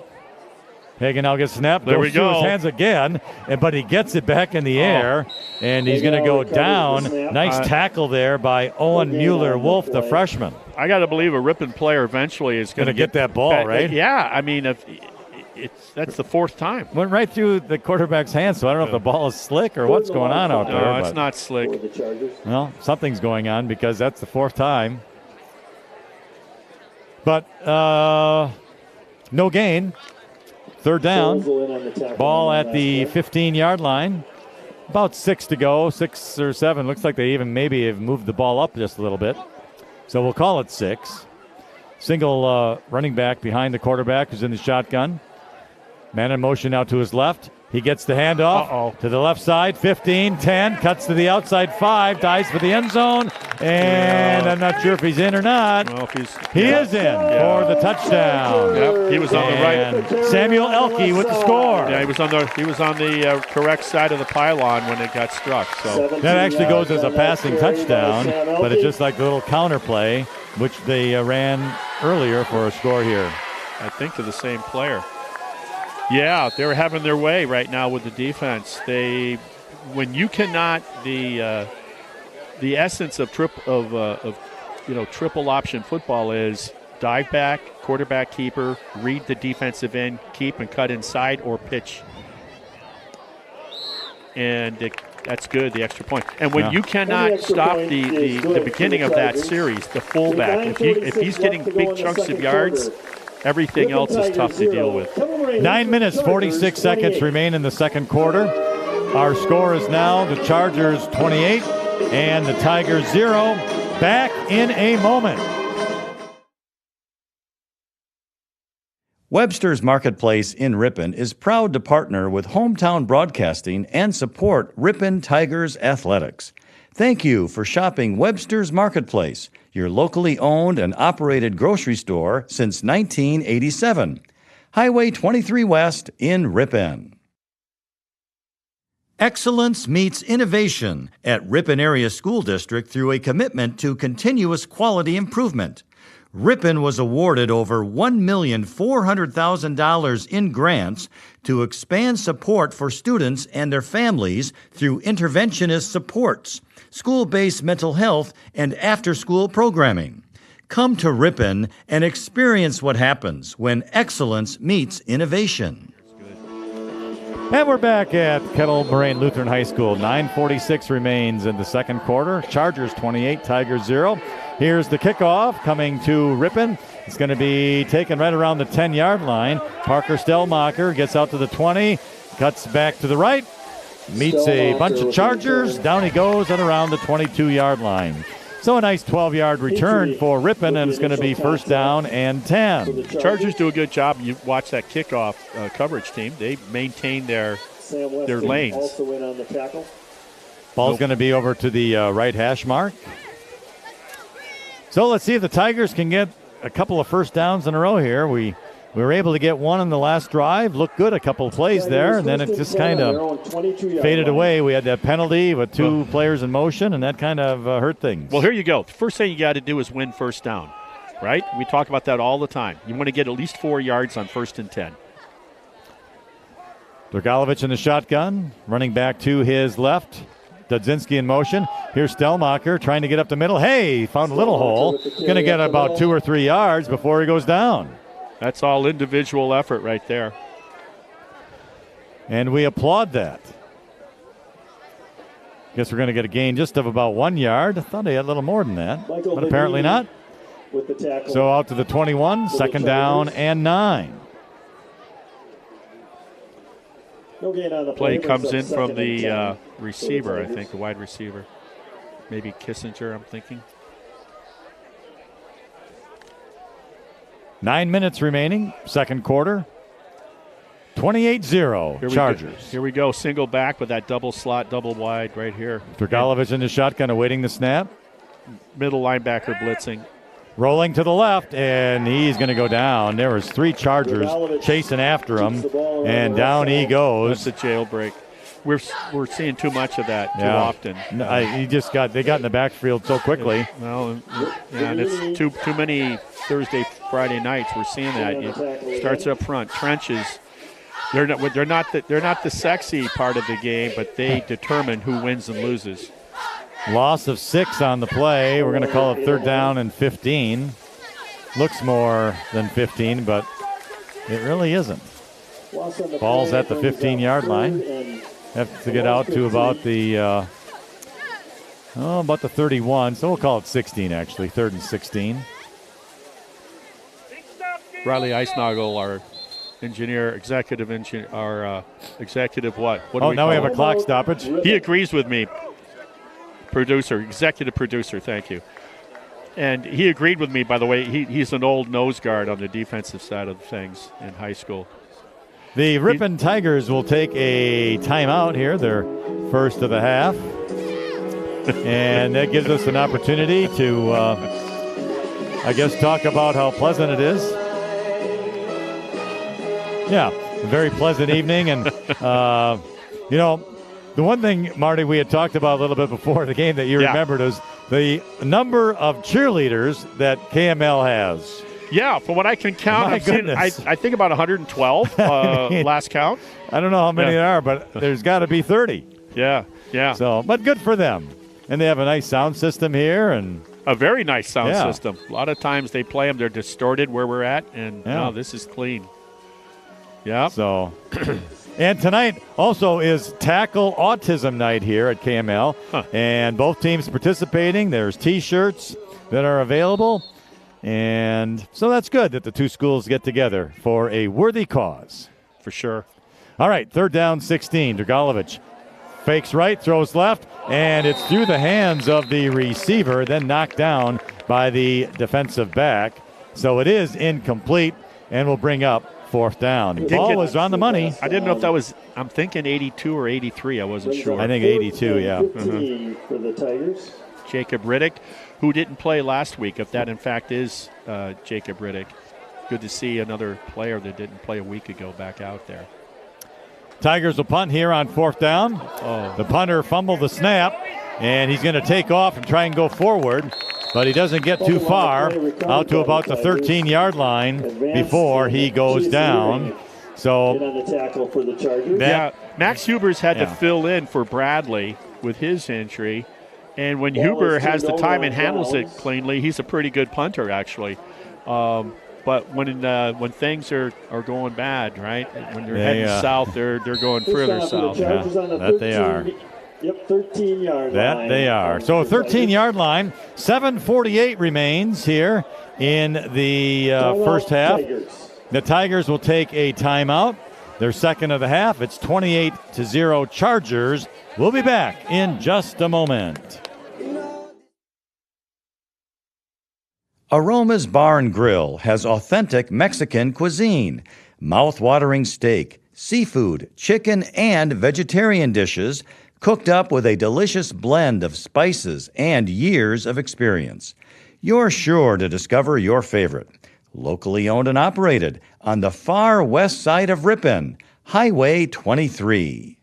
Hagenau gets snapped. There we go. His hands again, but he gets it back in the air, and he's going to go down. Nice tackle there by Owen Mueller-Wolf, the freshman. I got to believe a Ripon player eventually is going to get that ball, right? Yeah, I mean, that's the 4th time. Went right through the quarterback's hands, so I don't know if the ball is slick or what's going on out there. No, it's not slick. Well, something's going on because that's the 4th time. But no gain. 3rd down. Ball at the 15-yard line. About 6 to go, 6 or 7. Looks like they even maybe have moved the ball up just a little bit. So we'll call it 6. Single running back behind the quarterback who's in the shotgun. Man in motion now to his left. He gets the handoff to the left side. 15, 10, cuts to the outside 5, dives for the end zone. And I'm not sure if he's in or not. Well, he is in for the touchdown. Yep, he was on the right. Samuel Elke with the score. Yeah, he was on the correct side of the pylon when it got struck. So that actually goes as a passing touchdown, but it's just like the little counter play, which they ran earlier for a score here. I think to the same player. Yeah, they're having their way right now with the defense. When you cannot the essence of triple option football is dive back, quarterback keeper, read the defensive end, keep and cut inside, or pitch. And that's good, the extra point. And when you cannot stop the beginning of that series, the fullback, if he's getting big chunks of yards, everything else is tough to deal with. 9 minutes, 46 seconds remain in the second quarter. Our score is now the Chargers 28 and the Tigers 0. Back in a moment. Webster's Marketplace in Ripon is proud to partner with Hometown Broadcasting and support Ripon Tigers athletics. Thank you for shopping Webster's Marketplace, your locally owned and operated grocery store since 1987. Highway 23 West in Ripon. Excellence meets innovation at Ripon Area School District through a commitment to continuous quality improvement. Ripon was awarded over $1,400,000 in grants to expand support for students and their families through interventionist supports, school-based mental health, and after-school programming. Come to Ripon and experience what happens when excellence meets innovation. And we're back at Kettle Moraine Lutheran High School. 9:46 remains in the second quarter. Chargers 28, Tigers 0. Here's the kickoff coming to Ripon. It's going to be taken right around the 10-yard line. Parker Stellmacher gets out to the 20, cuts back to the right, meets a bunch of Chargers. Down he goes and around the 22-yard line. So a nice 12-yard return for Ripon, and it's going to be 1st down and 10. The Chargers do a good job. You watch that kickoff coverage team. They maintain their lanes. Also in on the tackle. Ball's going to be over to the right hash mark. So let's see if the Tigers can get a couple of 1st downs in a row here. We were able to get one on the last drive. Looked good, a couple of plays there, and then it just kind of faded away. We had that penalty with 2 players in motion, and that kind of hurt things. Well, here you go. The first thing you got to do is win 1st down, right? We talk about that all the time. You want to get at least 4 yards on 1st and 10. Dragalovich in the shotgun, running back to his left. Dudzinski in motion. Here's Stellmacher trying to get up the middle. Hey, found a little hole. Going to get about 2 or 3 yards before he goes down. That's all individual effort right there. And we applaud that. Guess we're going to get a gain just of about 1 yard. I thought he had a little more than that, but apparently not. With the tackle. So out to the 21, second down and 9. No gain on the Play brings comes up in from second and the 10 receiver, I Tigers. think, the wide receiver. Maybe Kissinger, I'm thinking. 9 minutes remaining, second quarter. 28-0 Chargers. Here we go. Single back with that double slot, double wide right here. Dragalovich in the shotgun awaiting the snap. Middle linebacker blitzing. Rolling to the left, and he's going to go down. There was 3 Chargers chasing after him, and down he goes. That's a jailbreak. We're seeing too much of that too often. They got in the backfield so quickly. Well, and it's too many Thursday, Friday nights. We're seeing that. It starts up front, trenches. They're not the sexy part of the game, but they determine who wins and loses. Loss of 6 on the play. We're going to call it third down and 15. Looks more than 15, but it really isn't. Ball's at the 15-yard line. Have to get out to about the 31. So we'll call it 16, actually. Third and 16. Riley Eisnagel, our executive what? What do Oh, we now we call have a it? clock stoppage. He agrees with me. Executive producer, thank you. And he agreed with me, by the way. He's an old nose guard on the defensive side of things in high school. The Ripon Tigers will take a timeout here, their first of the half. And that gives us an opportunity to, talk about how pleasant it is. Yeah, a very pleasant evening. And, the one thing, Marty, we had talked about a little bit before the game that you remembered is the number of cheerleaders that KML has. Yeah, from what I can count, My I've seen, goodness. I think about 112 last count. I don't know how many there are, but there's got to be 30. Yeah. So, but good for them. And they have a nice sound system here, and a very nice sound system. A lot of times they play them, they're distorted where we're at, and no, this is clean. Yeah. So, and tonight also is Tackle Autism Night here at KML, and both teams participating. There's T-shirts that are available, and so that's good that the two schools get together for a worthy cause. For sure. All right, third down, 16. Dragalovich fakes right, throws left, and it's through the hands of the receiver, then knocked down by the defensive back. So it is incomplete, and will bring up fourth down. The ball was on the money. I didn't know if that was, I'm thinking 82 or 83. I wasn't sure. I think 82, yeah. For the Tigers. Jacob Riddick, who didn't play last week, if that in fact is Jacob Riddick. Good to see another player that didn't play a week ago back out there. Tigers will punt here on fourth down. The punter fumbled the snap, and he's going to take off and try and go forward, but he doesn't get too far, out to about the 13-yard line before he goes down. So Max Huber's had to fill in for Bradley with his injury, and when Huber has the time and handles it cleanly, he's a pretty good punter actually. But when things are going bad, right? When they're heading south, they're going further south. Yeah, that they are. Yep, 13-yard line. That they are. So 13-yard line, 7:48 remains here in the first half. The Tigers will take a timeout. Their second of the half. It's 28-0 Chargers. We'll be back in just a moment. Aroma's Bar and Grill has authentic Mexican cuisine, mouth-watering steak, seafood, chicken, and vegetarian dishes cooked up with a delicious blend of spices and years of experience. You're sure to discover your favorite. Locally owned and operated on the far west side of Ripon, Highway 23.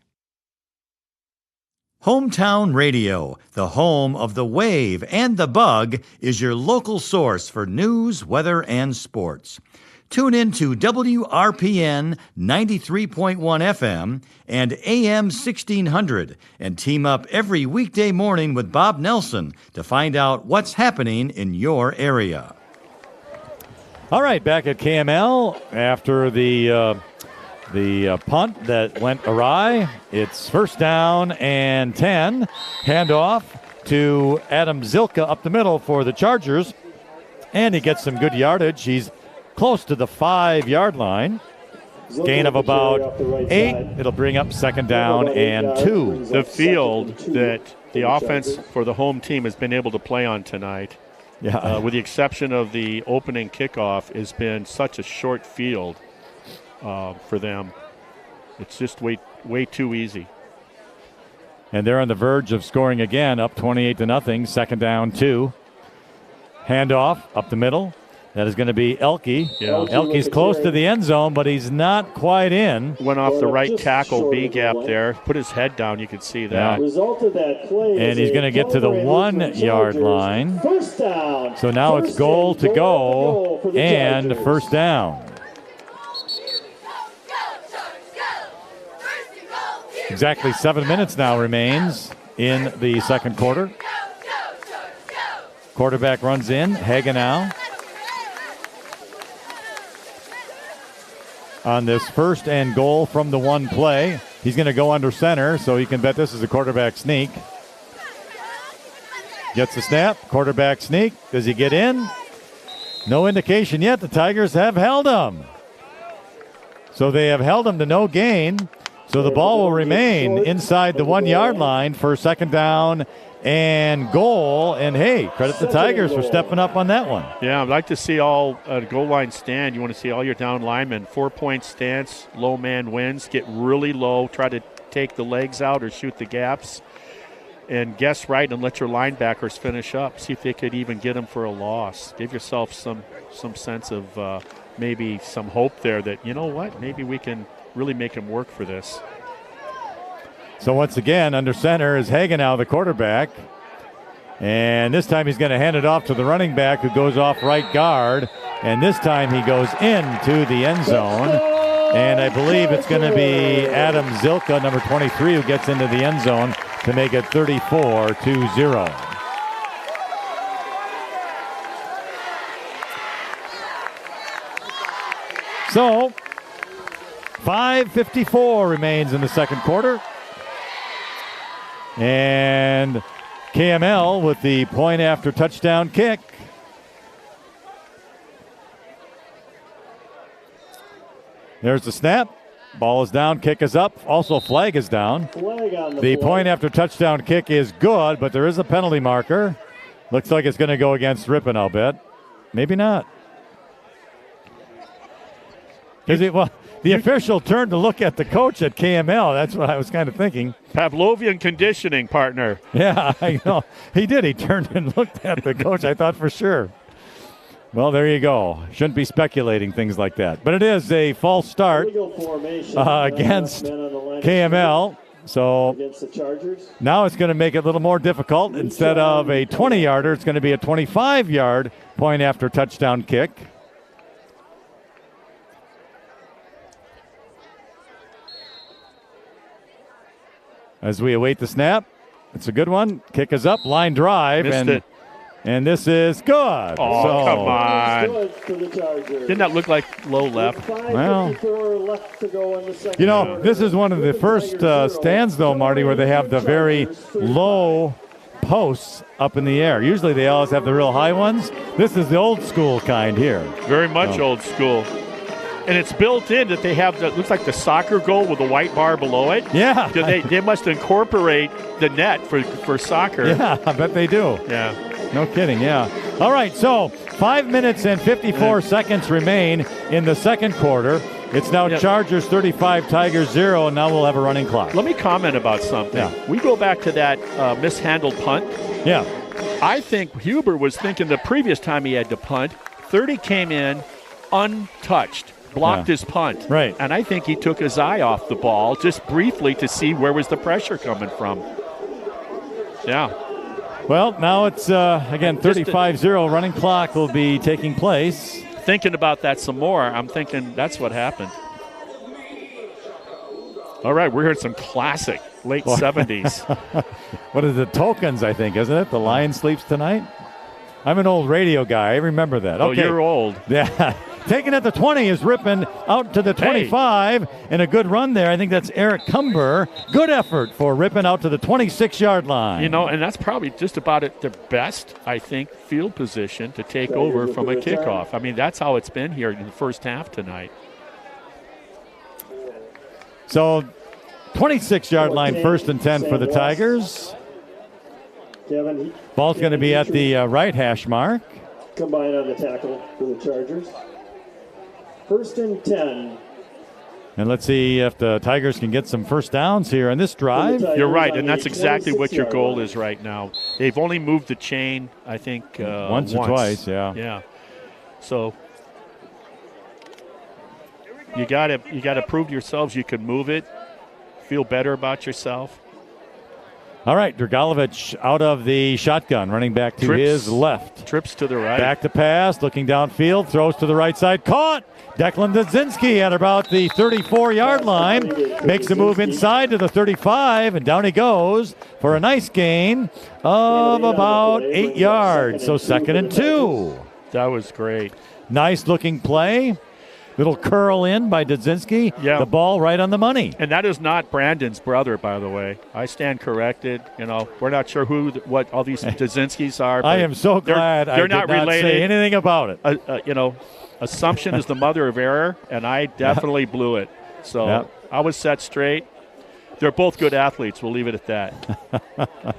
Hometown Radio, the home of the Wave and the Bug, is your local source for news, weather, and sports. Tune in to WRPN 93.1 FM and AM 1600 and team up every weekday morning with Bob Nelson to find out what's happening in your area. All right, back at KML after the the punt that went awry. It's first down and 10. Handoff to Adam Zilka up the middle for the Chargers. And he gets some good yardage. He's close to the 5-yard line. Gain of about 8. It'll bring up second down and 2. The field that the offense for the home team has been able to play on tonight, with the exception of the opening kickoff, has been such a short field for them. It's just way too easy. And they're on the verge of scoring again, up 28-0. Second down, 2. Handoff up the middle. That is going to be Elke. Yeah. Elke's close to the end zone, but he's not quite in. Went off the right tackle B gap there. Put his head down. You could see that. Result of that play and he's going to get to the 1-yard line. First down. So now it's goal to go and first down. Exactly 7 minutes now remains in the second quarter. Quarterback runs in. Hagenau. On this first and goal from the 1 play. He's going to go under center, so you can bet this is a quarterback sneak. Gets the snap, quarterback sneak. Does he get in? No indication yet. The Tigers have held him. So they have held him to no gain. So the ball will remain inside the 1-yard line for second down and goal. And, hey, credit the Tigers for stepping up on that one. Yeah, I'd like to see all goal line stand. You want to see all your down linemen. 4-point stance, low man wins. Get really low. Try to take the legs out or shoot the gaps. And guess right and let your linebackers finish up. See if they could even get them for a loss. Give yourself some sense of maybe some hope there that, you know what, maybe we can really make him work for this. So once again, under center is Hagenau, the quarterback. And this time he's going to hand it off to the running back who goes off right guard. And this time he goes into the end zone. And I believe it's going to be Adam Zilka, number 23, who gets into the end zone to make it 34-0. So 5:54 remains in the second quarter. And KML with the point after touchdown kick. There's the snap. Ball is down, kick is up. Also, flag is down. The point after touchdown kick is good, but there is a penalty marker. Looks like it's going to go against Ripon, I'll bet. Maybe not. The official turned to look at the coach at KML. That's what I was kind of thinking. Pavlovian conditioning, partner. Yeah, I know. He did. He turned and looked at the coach. I thought for sure. Well, there you go. Shouldn't be speculating things like that. But it is a false start against KML. So now it's going to make it a little more difficult. Instead of a 20-yarder, it's going to be a 25-yard point after touchdown kick. As we await the snap, it's a good one. Kick is up, line drive, and this is good. Oh, come on. Didn't that look like low left? Well, you know, this is one of the first stands, though, Marty, where they have the very low posts up in the air. Usually they always have the real high ones. This is the old school kind here. Very much old school. And it's built in that they have the, looks like the soccer goal with a white bar below it. Yeah. They must incorporate the net for soccer. Yeah, I bet they do. Yeah. No kidding, yeah. All right, so 5 minutes and 54 seconds remain in the second quarter. It's now Chargers 35, Tigers 0, and now we'll have a running clock. Let me comment about something. Yeah. We go back to that mishandled punt. Yeah. I think Huber was thinking the previous time he had to punt, 30 came in untouched. Blocked his punt. Right. And I think he took his eye off the ball just briefly to see where was the pressure coming from. Yeah. Well, now it's, again, 35-0. Running clock will be taking place. Thinking about that some more, I'm thinking that's what happened. All right, we're hearing some classic late 70s. What is it? Tokens, I think, isn't it? The Lion Sleeps Tonight? I'm an old radio guy. I remember that. Oh, okay. you're old. Yeah. Taken at the 20 is Ripon out to the 25, and a good run there. I think that's Eric Cumber. Good effort for Ripon out to the 26-yard line. You know, and that's probably just about their best, I think, field position to take over from a kickoff. I mean, that's how it's been here in the first half tonight. So 26-yard line, 1st and 10 for the Tigers. Ball's going to be at the right hash mark. Combined on the tackle for the Chargers. 1st and 10. And let's see if the Tigers can get some first downs here in this drive. You're right, and that's exactly what your goal is right now. They've only moved the chain, I think, once or twice, yeah. Yeah. So you got to prove to yourselves you can move it, feel better about yourself. All right, Dragalovic out of the shotgun, running back to his left. Trips to the right. Back to pass, looking downfield, throws to the right side, caught. Declan Dudzinski at about the 34-yard line. Makes a move inside to the 35, and down he goes for a nice gain of about 8 yards. So 2nd and 2. That was great. Nice looking play. Little curl in by Dudzinski. Yeah. The ball right on the money. And that is not Brandon's brother, by the way. I stand corrected. You know, we're not sure what all these Dudzinskis are. I am so glad they're I not did not related. say anything about it. You know, assumption is the mother of error, and I definitely blew it. So I was set straight. They're both good athletes. We'll leave it at that.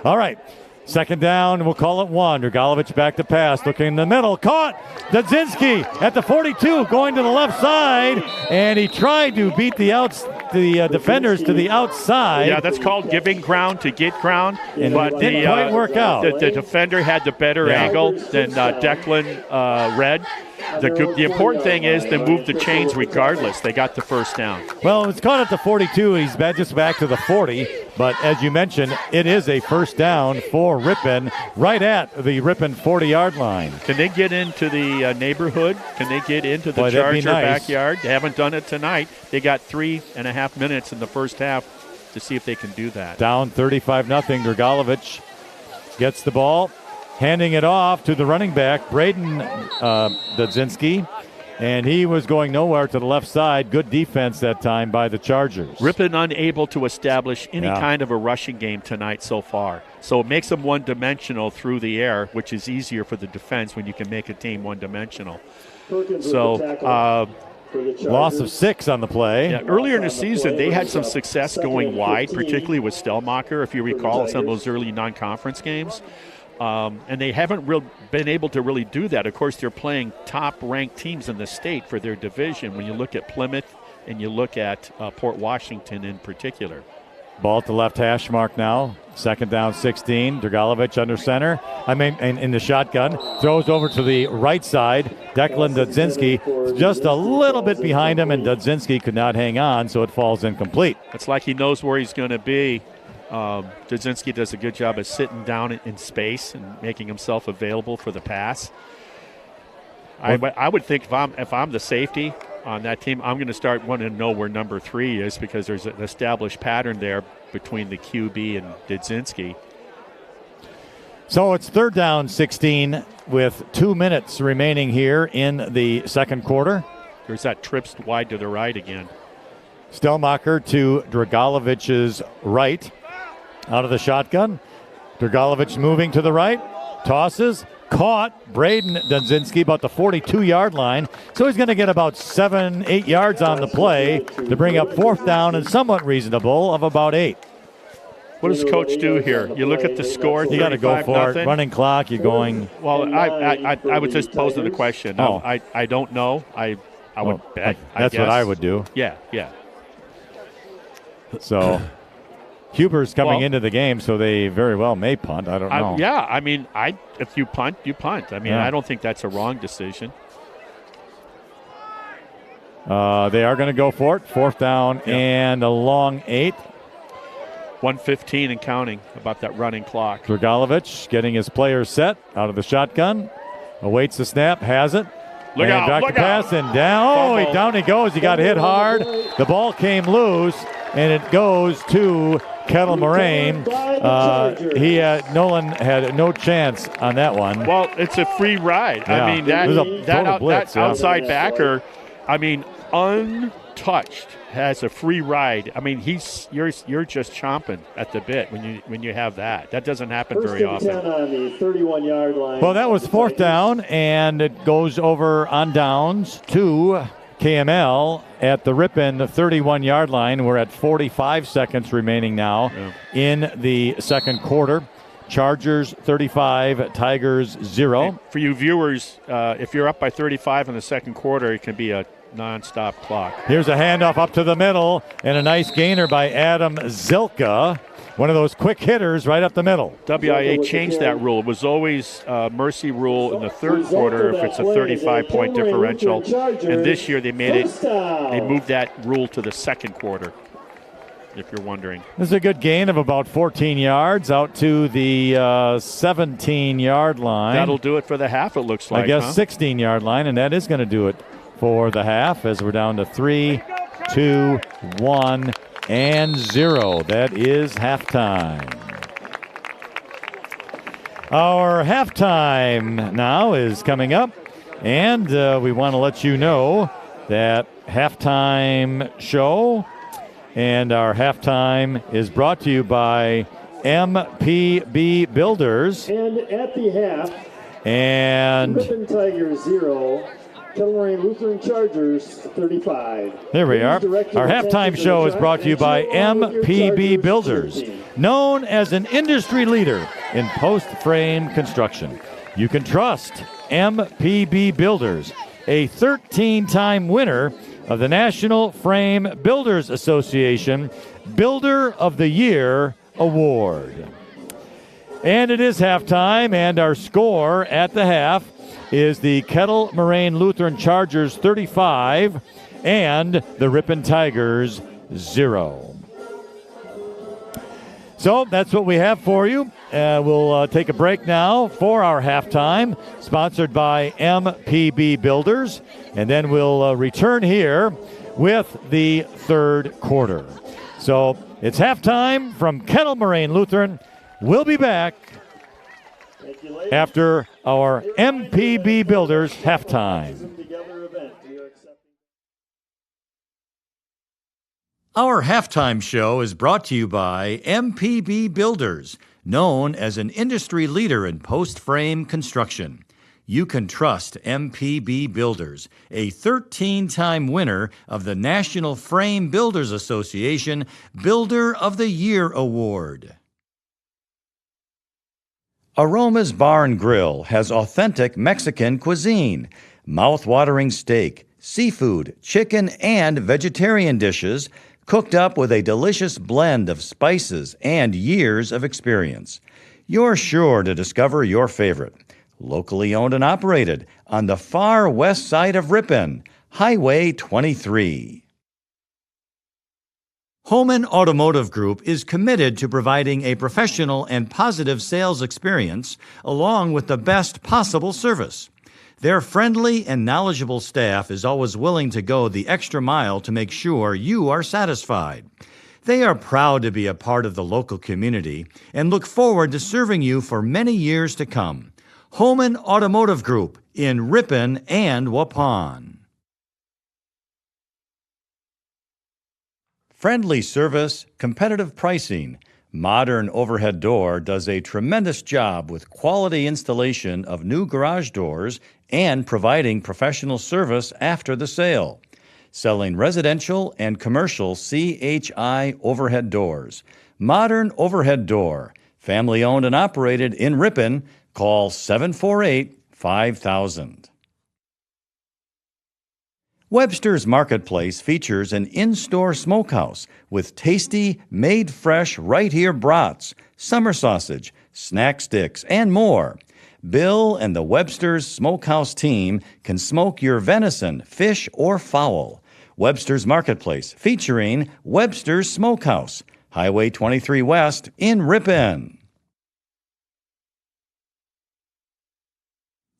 All right. 2nd down, we'll call it 1. Dragalovic back to pass, looking in the middle, caught. Dudzinski at the 42, going to the left side, and he tried to beat the defenders to the outside. Yeah, that's called giving ground to get ground. But didn't quite work out. The defender had the better angle than Declan read. The important thing is they moved the chains regardless. They got the first down. Well, it's caught at the 42. He's just back to the 40. But as you mentioned, it is a first down for Ripon right at the Ripon 40-yard line. Can they get into the neighborhood? Can they get into the Charger backyard? They haven't done it tonight. They got 3.5 minutes in the first half to see if they can do that. Down 35-0. Dragalovic gets the ball, handing it off to the running back, Braden Dudzinski, and he was going nowhere to the left side. Good defense that time by the Chargers. Ripon unable to establish any kind of a rushing game tonight so far. So it makes them one-dimensional through the air, which is easier for the defense when you can make a team one-dimensional. So loss of 6 on the play. Yeah, earlier in the season, they had some success going wide, particularly with Stellmacher, if you recall, some of those early non-conference games. And they haven't been able to really do that. Of course, they're playing top-ranked teams in the state for their division when you look at Plymouth and you look at Port Washington in particular. Ball at the left hash mark now. 2nd down, 16. Dragalovic under center. In the shotgun. Throws over to the right side. Declan Dudzinski just a little bit behind him, and Dudzinski could not hang on, so it falls incomplete. It's like he knows where he's going to be. Dudzinski does a good job of sitting down in space and making himself available for the pass. I would think if I'm the safety on that team, I'm going to start wanting to know where number 3 is, because there's an established pattern there between the QB and Dudzinski. So it's 3rd down, 16 with 2 minutes remaining here in the second quarter. There's that trips wide to the right again. Stellmacher to Dragalovic's right. Out of the shotgun. Dragalovic moving to the right. Tosses. Caught. Braden Dudzinski about the 42-yard line. So he's going to get about 7-8 yards on the play to bring up 4th down and somewhat reasonable of about 8. What does coach do here? You look at the score. You got to go for it. Running clock. You're going. Well, I would just pose the question. Oh. I don't know. I would bet. That's what I would do. Yeah. So Huber's coming into the game, so they very well may punt. I don't know. If you punt, you punt. I don't think that's a wrong decision. They are going to go for it. 4th down and a long 8. 1:15 and counting about that running clock. Dragalovic getting his players set out of the shotgun. Awaits the snap, has it. Look out, back to pass and down. Down he goes. He got hit hard. The ball came loose, and it goes to Kettle Moraine. Nolan had no chance on that one. Well, it's a free ride. Yeah. I mean, Blitz, that outside backer, I mean, untouched, has a free ride. I mean, you're just chomping at the bit when you have that. That doesn't happen very often. 10 on the 31-yard line. Well, that was fourth down, and it goes over on downs to KML at the Ripon 31-yard line. We're at 45 seconds remaining now in the second quarter. Chargers 35, Tigers 0. And for you viewers, if you're up by 35 in the second quarter, it can be a nonstop clock. Here's a handoff up to the middle, and a nice gainer by Adam Zilka. One of those quick hitters right up the middle. WIA changed that rule. It was always mercy rule in the third quarter if it's a 35-point differential. And this year they moved that rule to the second quarter, if you're wondering. This is a good gain of about 14 yards out to the 17-yard line. That'll do it for the half, it looks like. I guess 16-yard line, and that is going to do it for the half as we're down to 3, 2, 1, and 0. That is halftime. Our halftime now is coming up, and we want to let you know that halftime show and our halftime is brought to you by MPB Builders. And at the half, and Ripon Tigers 0, Kettle Moraine Lutheran Chargers 35. There we are. Our halftime show is brought to you by MPB Builders, known as an industry leader in post-frame construction. You can trust MPB Builders, a 13-time winner of the National Frame Builders Association Builder of the Year Award. And it is halftime, and our score at the half is the Kettle Moraine Lutheran Chargers 35 and the Ripon Tigers 0. So that's what we have for you. We'll take a break now for our halftime, sponsored by MPB Builders, and then we'll return here with the third quarter. So it's halftime from Kettle Moraine Lutheran. We'll be back after our MPB Builders halftime. Our halftime show is brought to you by MPB Builders, known as an industry leader in post-frame construction. You can trust MPB Builders, a 13-time winner of the National Frame Builders Association Builder of the Year Award. Aroma's Bar and Grill has authentic Mexican cuisine, mouth-watering steak, seafood, chicken, and vegetarian dishes cooked up with a delicious blend of spices and years of experience. You're sure to discover your favorite. Locally owned and operated on the far west side of Ripon, Highway 23. Holman Automotive Group is committed to providing a professional and positive sales experience along with the best possible service. Their friendly and knowledgeable staff is always willing to go the extra mile to make sure you are satisfied. They are proud to be a part of the local community and look forward to serving you for many years to come. Holman Automotive Group in Ripon and Waupun. Friendly service, competitive pricing. Modern Overhead Door does a tremendous job with quality installation of new garage doors and providing professional service after the sale. Selling residential and commercial CHI overhead doors. Modern Overhead Door, family owned and operated in Ripon. Call 748-5000. Webster's Marketplace features an in-store smokehouse with tasty, made-fresh, right-here brats, summer sausage, snack sticks, and more. Bill and the Webster's Smokehouse team can smoke your venison, fish, or fowl. Webster's Marketplace featuring Webster's Smokehouse, Highway 23 West in Ripon.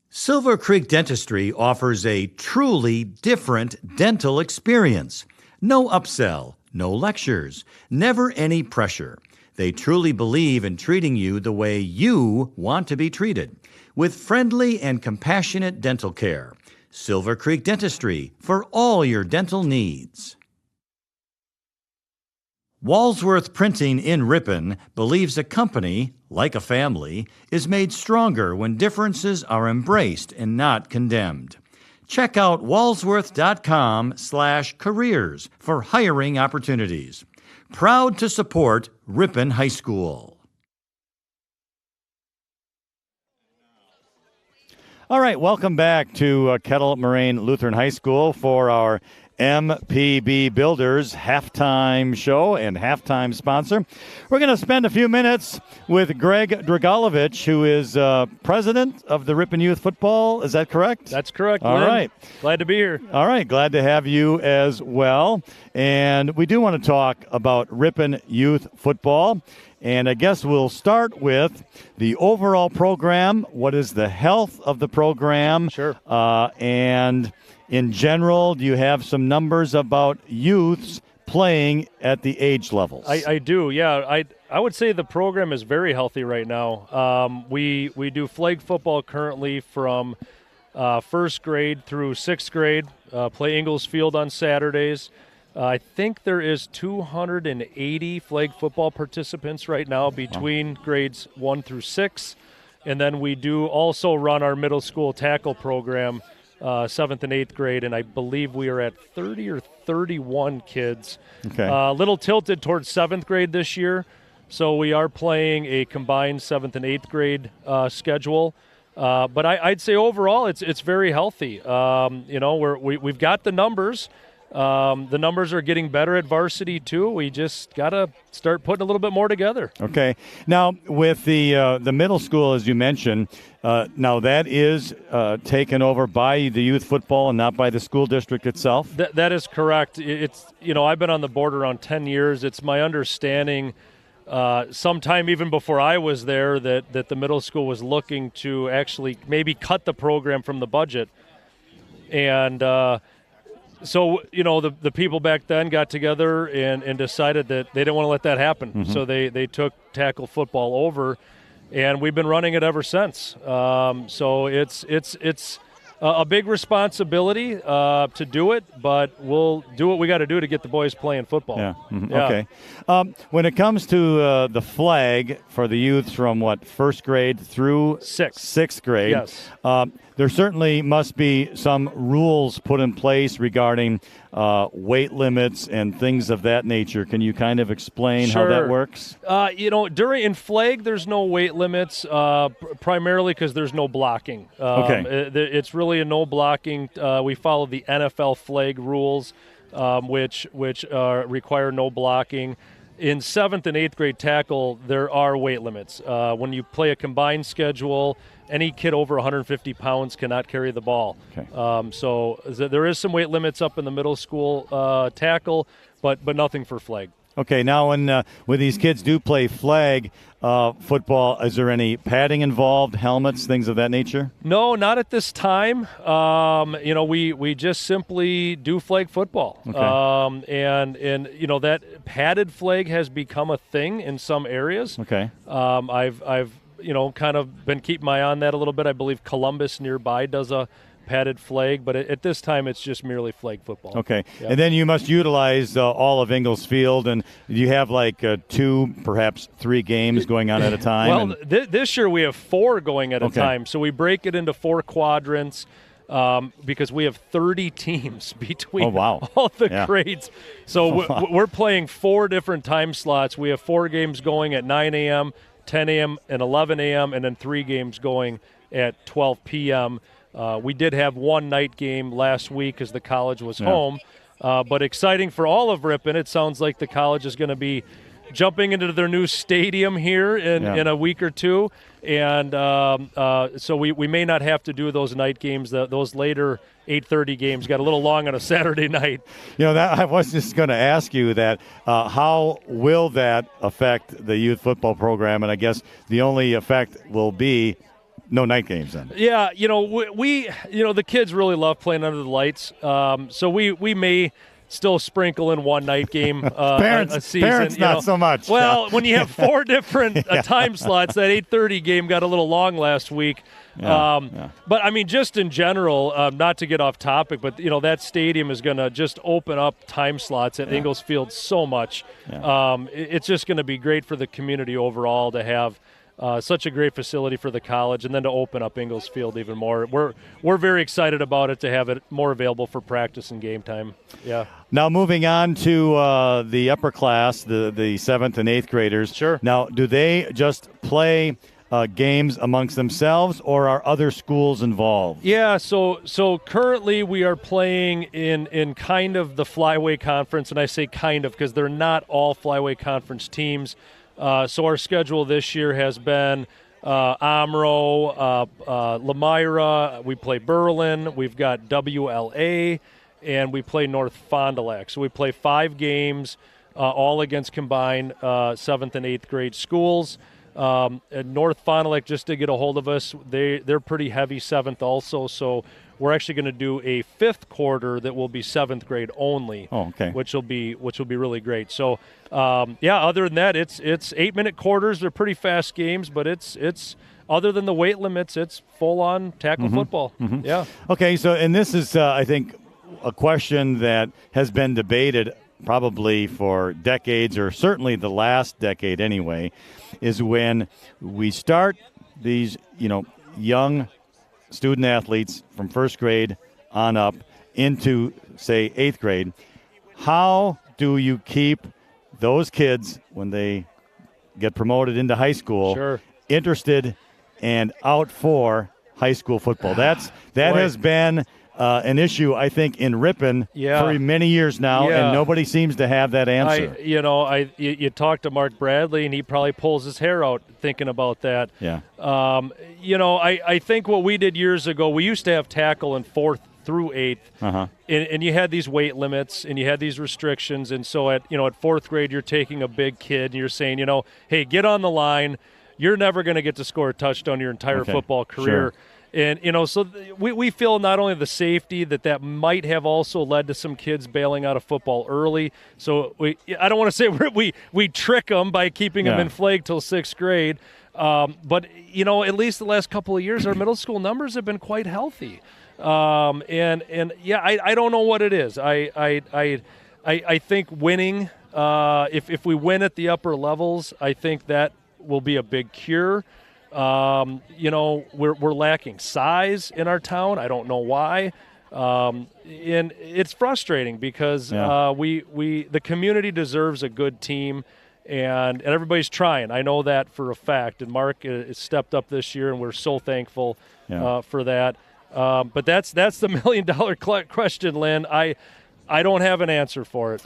Silver Creek Dentistry offers a truly different dental experience. No upsell, no lectures, never any pressure. They truly believe in treating you the way you want to be treated, with friendly and compassionate dental care. Silver Creek Dentistry for all your dental needs. Walsworth Printing in Ripon believes a company, like a family, is made stronger when differences are embraced and not condemned. Check out walsworth.com/careers for hiring opportunities. Proud to support Ripon High School. All right, welcome back to Kettle Moraine Lutheran High School for our MPB Builders halftime show and halftime sponsor. We're going to spend a few minutes with Greg Dragalovich, who is president of the Ripon Youth Football. Is that correct? That's correct. All Lynn. right. Glad to be here. All right, glad to have you as well. And we do want to talk about Ripon Youth Football. And I guess we'll start with the overall program. What is the health of the program? Sure. And in general, do you have some numbers about youths playing at the age levels? I do, yeah. I would say the program is very healthy right now. We do flag football currently from first grade through sixth grade, play Inglesfield on Saturdays. I think there is 280 flag football participants right now between grades 1 through 6. And then we do also run our middle school tackle program, 7th and 8th grade, and I believe we are at 30 or 31 kids. Okay. A little tilted towards 7th grade this year, so we are playing a combined 7th and 8th grade schedule. But I'd say overall it's very healthy. We've got the numbers. The numbers are getting better at varsity too. We just got to start putting a little bit more together. Okay. Now, with the middle school, as you mentioned, now that is taken over by the youth football and not by the school district itself? That is correct. It's I've been on the board around 10 years. It's my understanding sometime even before I was there that the middle school was looking to actually maybe cut the program from the budget. And so, the people back then got together and decided that they didn't want to let that happen. Mm-hmm. So they took tackle football over, and we've been running it ever since. So it's a big responsibility to do it, but we'll do what we got to do to get the boys playing football. Yeah. Mm-hmm. Yeah. Okay. When it comes to the flag for the youth from first grade through sixth grade, yes. There certainly must be some rules put in place regarding weight limits and things of that nature. Can you kind of explain Sure. how that works? In flag, there's no weight limits, primarily because there's no blocking. Okay. It's really a no blocking. We follow the NFL flag rules, which require no blocking. In 7th and 8th grade tackle, there are weight limits. When you play a combined schedule, any kid over 150 pounds cannot carry the ball. Okay. So there is some weight limits up in the middle school tackle, but nothing for flag. Okay, now when these kids do play flag football, is there any padding involved, helmets, things of that nature? No, not at this time. We just simply do flag football. Okay. And that padded flag has become a thing in some areas. Okay. I've kind of been keeping my eye on that a little bit. I believe Columbus nearby does a padded flag, but at this time it's just merely flag football. Okay. Yep. And then you must utilize all of Inglesfield, and you have 2, perhaps 3 games going on at a time? Well, this year we have 4 going at a Okay. time, so we break it into 4 quadrants because we have 30 teams between all the grades. So we're playing 4 different time slots. We have 4 games going at 9 a.m., 10 a.m., and 11 a.m., and then 3 games going at 12 p.m., we did have one night game last week as the college was home, but exciting for all of Ripon. It sounds like the college is going to be jumping into their new stadium here in a week or two, and so we may not have to do those night games. Those later 8:30 games got a little long on a Saturday night. I was just going to ask you that. How will that affect the youth football program? And I guess the only effect will be no night games then. Yeah, we the kids really love playing under the lights. So we may still sprinkle in one night game a season. Parents not so much. Well, when you have 4 different time slots, that 8:30 game got a little long last week. But, I mean, just in general, not to get off topic, but, that stadium is going to just open up time slots at Ingalls Field so much. It's just going to be great for the community overall to have such a great facility for the college, and then to open up Ingalls Field even more. We're very excited about it, to have it more available for practice and game time. Yeah. Now moving on to the upper class, the 7th and 8th graders. Sure. Now, do they just play games amongst themselves, or are other schools involved? Yeah, so currently we are playing in kind of the Flyway Conference, and I say kind of because they're not all Flyway Conference teams. So our schedule this year has been Omro, Lamira, we play Berlin, we've got WLA, and we play North Fond du Lac. So we play 5 games, all against combined 7th and 8th grade schools. North Fond du Lac, just to get a hold of us, they're pretty heavy 7th also, so we're actually going to do a 5th quarter that will be 7th grade only. Oh, okay. Which will be really great. So, other than that, it's 8-minute quarters. They're pretty fast games, but it's other than the weight limits, it's full-on tackle football. Mm-hmm. Yeah. Okay, so, and this is, I think, a question that has been debated probably for decades, or certainly the last decade anyway, is when we start these, young student athletes from 1st grade on up into, say, 8th grade, how do you keep those kids, when they get promoted into high school, interested and out for high school football? That has been an issue, I think, in Ripon for many years now, and nobody seems to have that answer. You talk to Mark Bradley, and he probably pulls his hair out thinking about that. Yeah. I think what we did years ago, we used to have tackle in 4th through 8th, and you had these weight limits, and you had these restrictions, and so at 4th grade, you're taking a big kid, and you're saying, hey, get on the line. You're never going to get to score a touchdown your entire football career. Sure. And, so we feel not only the safety that might have also led to some kids bailing out of football early. So I don't want to say we trick them by keeping them in flag till 6th grade. But, at least the last couple of years, our middle school numbers have been quite healthy. I don't know what it is. I think winning, if we win at the upper levels, I think that will be a big cure. We're lacking size in our town. I don't know why. And it's frustrating because the community deserves a good team, and everybody's trying. I know that for a fact. And Mark has stepped up this year, and we're so thankful for that. But that's the $1 million question, Lynn. I don't have an answer for it.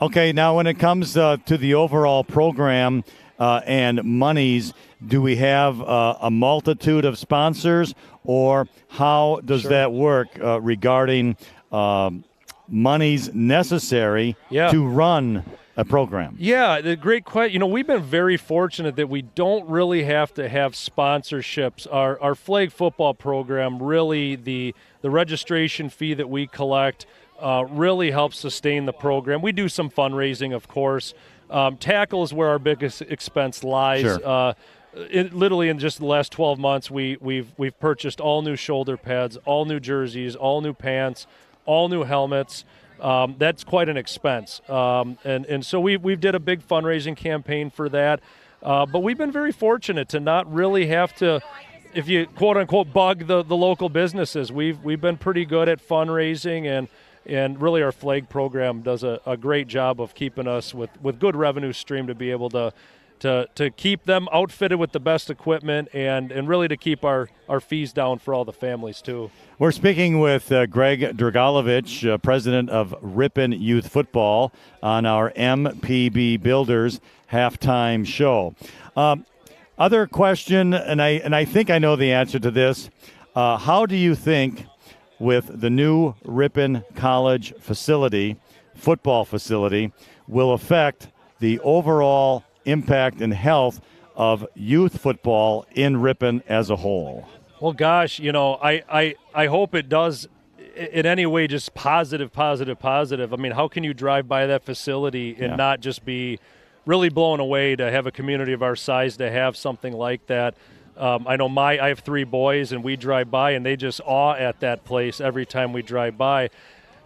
Okay, now when it comes to the overall program and monies, do we have a multitude of sponsors, or how does that work regarding monies necessary to run a program? Yeah, the great question. We've been very fortunate that we don't really have to have sponsorships. Our flag football program, really the registration fee that we collect really helps sustain the program. We do some fundraising, of course. Tackle is where our biggest expense lies. Sure. Literally in just the last 12 months, we've purchased all new shoulder pads, all new jerseys, all new pants, all new helmets. That's quite an expense. And so we've did a big fundraising campaign for that. But we've been very fortunate to not really have to, if you quote unquote bug the local businesses. We've been pretty good at fundraising, and really our flag program does a great job of keeping us with good revenue stream to be able to keep them outfitted with the best equipment, and really to keep our fees down for all the families too. We're speaking with Greg Dragalovich, president of Ripon Youth Football, on our MPB Builders halftime show. Other question, and I think I know the answer to this. How do you think, with the new Ripon College facility, football facility, will affect the overall impact and health of youth football in Ripon as a whole? Well, gosh, I hope it does in any way just positive. I mean, how can you drive by that facility and not just be really blown away to have a community of our size to have something like that? I know I have 3 boys, and we drive by, and they just awe at that place every time we drive by.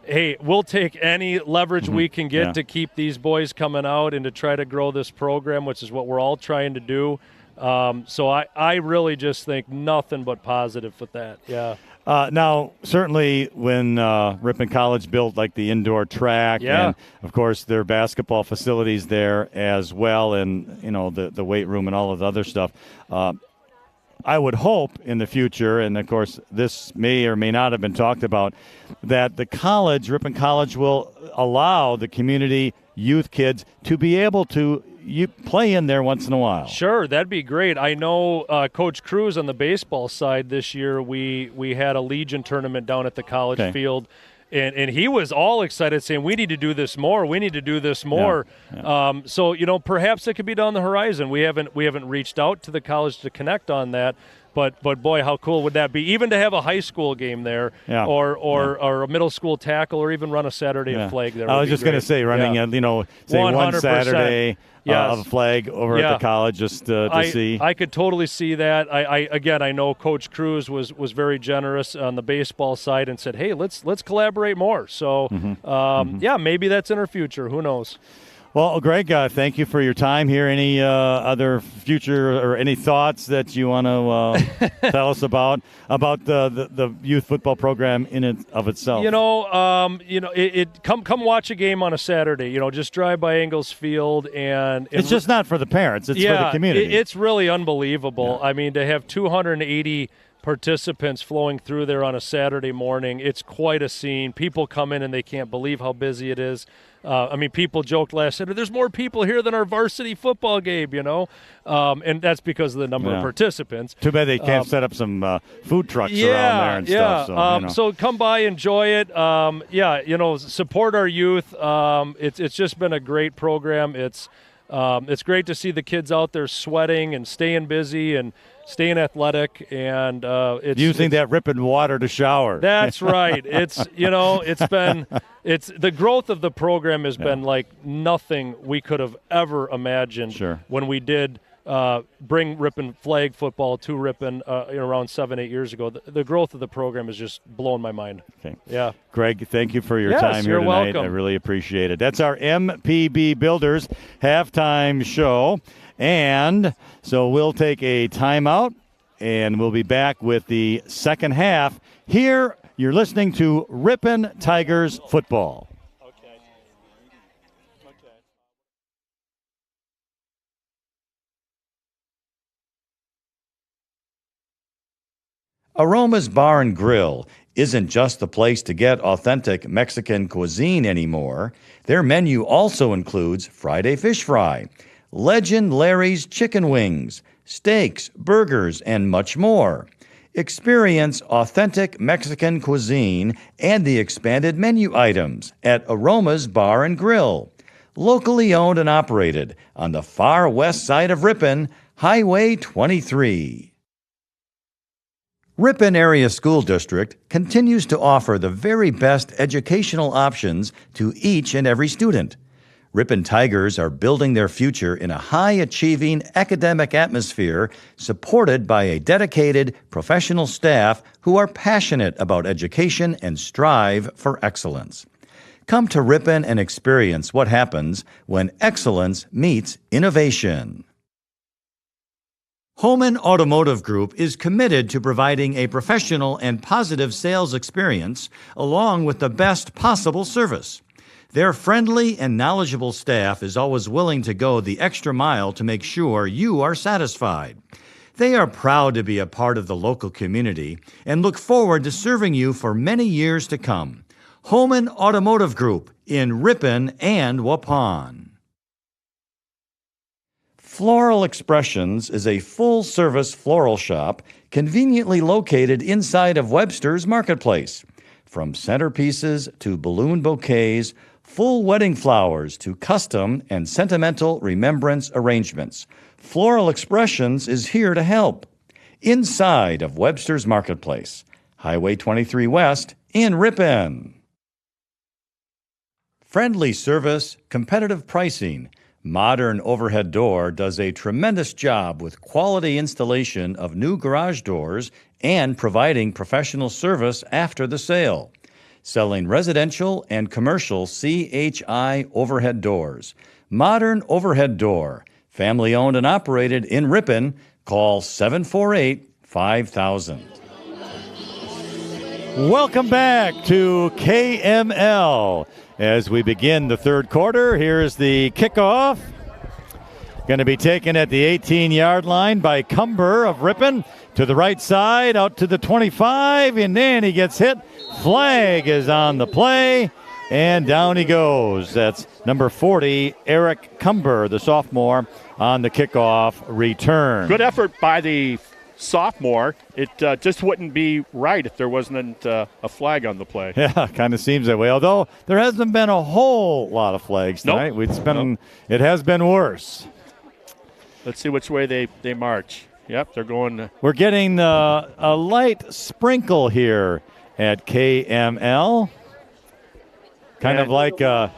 Hey, we'll take any leverage we can get to keep these boys coming out and to try to grow this program, which is what we're all trying to do. So I really just think nothing but positive with that. Yeah. Now, certainly when Ripon College built like the indoor track and, of course, their basketball facilities there as well, and, you know, the weight room and all of the other stuff, I would hope in the future, and of course this may or may not have been talked about, that the college, Ripon College, will allow the community youth kids to be able to play in there once in a while. Sure, that'd be great. I know Coach Krause on the baseball side this year, we had a Legion tournament down at the college field. And he was all excited, saying, we need to do this more. We need to do this more. So, you know, perhaps it could be down the horizon. We haven't reached out to the college to connect on that. But boy, how cool would that be? Even to have a high school game there or a middle school tackle or even run a Saturday of flag there. I was just going to say, running, you know, say 100%. One Saturday of a flag over at the college just to see. I could totally see that. I know Coach Krause was very generous on the baseball side and said, hey, let's collaborate more. So, maybe that's in our future. Who knows? Well, Greg, thank you for your time here. Any other future or any thoughts that you want to tell us about the youth football program in and of itself? Come watch a game on a Saturday. You know, just drive by Ingalls Field, and it's just not for the parents; it's for the community. It's really unbelievable. I mean, to have 280 participants flowing through there on a Saturday morning, it's quite a scene. People come in and they can't believe how busy it is. People joked last Saturday, there's more people here than our varsity football game, you know, and that's because of the number of participants. Too bad they can't set up some food trucks around there and stuff. So come by, enjoy it. Support our youth. It's just been a great program. It's great to see the kids out there sweating and staying busy and staying athletic, and using that Ripon water to shower. That's right. It's the growth of the program has been like nothing we could have ever imagined when we did bring Ripon flag football to Ripon around 7-8 years ago. The growth of the program has just blown my mind. Okay. Yeah. Greg, thank you for your time here tonight. Welcome. I really appreciate it. That's our MPB Builders halftime show. And so we'll take a timeout, and we'll be back with the second half. Here, you're listening to Ripon Tigers football. Aroma's Bar and Grill isn't just the place to get authentic Mexican cuisine anymore. Their menu also includes Friday fish fry, Legend Larry's chicken wings, steaks, burgers, and much more. Experience authentic Mexican cuisine and the expanded menu items at Aroma's Bar and Grill. Locally owned and operated on the far west side of Ripon, Highway 23. Ripon Area School District continues to offer the very best educational options to each and every student. Ripon Tigers are building their future in a high-achieving academic atmosphere supported by a dedicated professional staff who are passionate about education and strive for excellence. Come to Ripon and experience what happens when excellence meets innovation. Holman Automotive Group is committed to providing a professional and positive sales experience along with the best possible service. Their friendly and knowledgeable staff is always willing to go the extra mile to make sure you are satisfied. They are proud to be a part of the local community and look forward to serving you for many years to come. Holman Automotive Group in Ripon and Waupun. Floral Expressions is a full-service floral shop conveniently located inside of Webster's Marketplace. From centerpieces to balloon bouquets, full wedding flowers to custom and sentimental remembrance arrangements, Floral Expressions is here to help. Inside of Webster's Marketplace, Highway 23 West in Ripon. Friendly service, competitive pricing. Modern Overhead Door does a tremendous job with quality installation of new garage doors and providing professional service after the sale. Selling residential and commercial CHI overhead doors. Modern Overhead Door, family owned and operated in Ripon. Call 748-5000. Welcome back to KML. As we begin the third quarter, here's the kickoff. Going to be taken at the 18-yard line by Cumber of Ripon. To the right side, out to the 25, and then he gets hit. Flag is on the play, and down he goes. That's number 40, Eric Cumber, the sophomore, on the kickoff return. Good effort by the sophomore. It just wouldn't be right if there wasn't a flag on the play. Yeah, kind of seems that way. Although there hasn't been a whole lot of flags tonight. Nope. It has been worse. Let's see which way they march. Yep, they're going. We're getting a light sprinkle here at KML. Kind of like a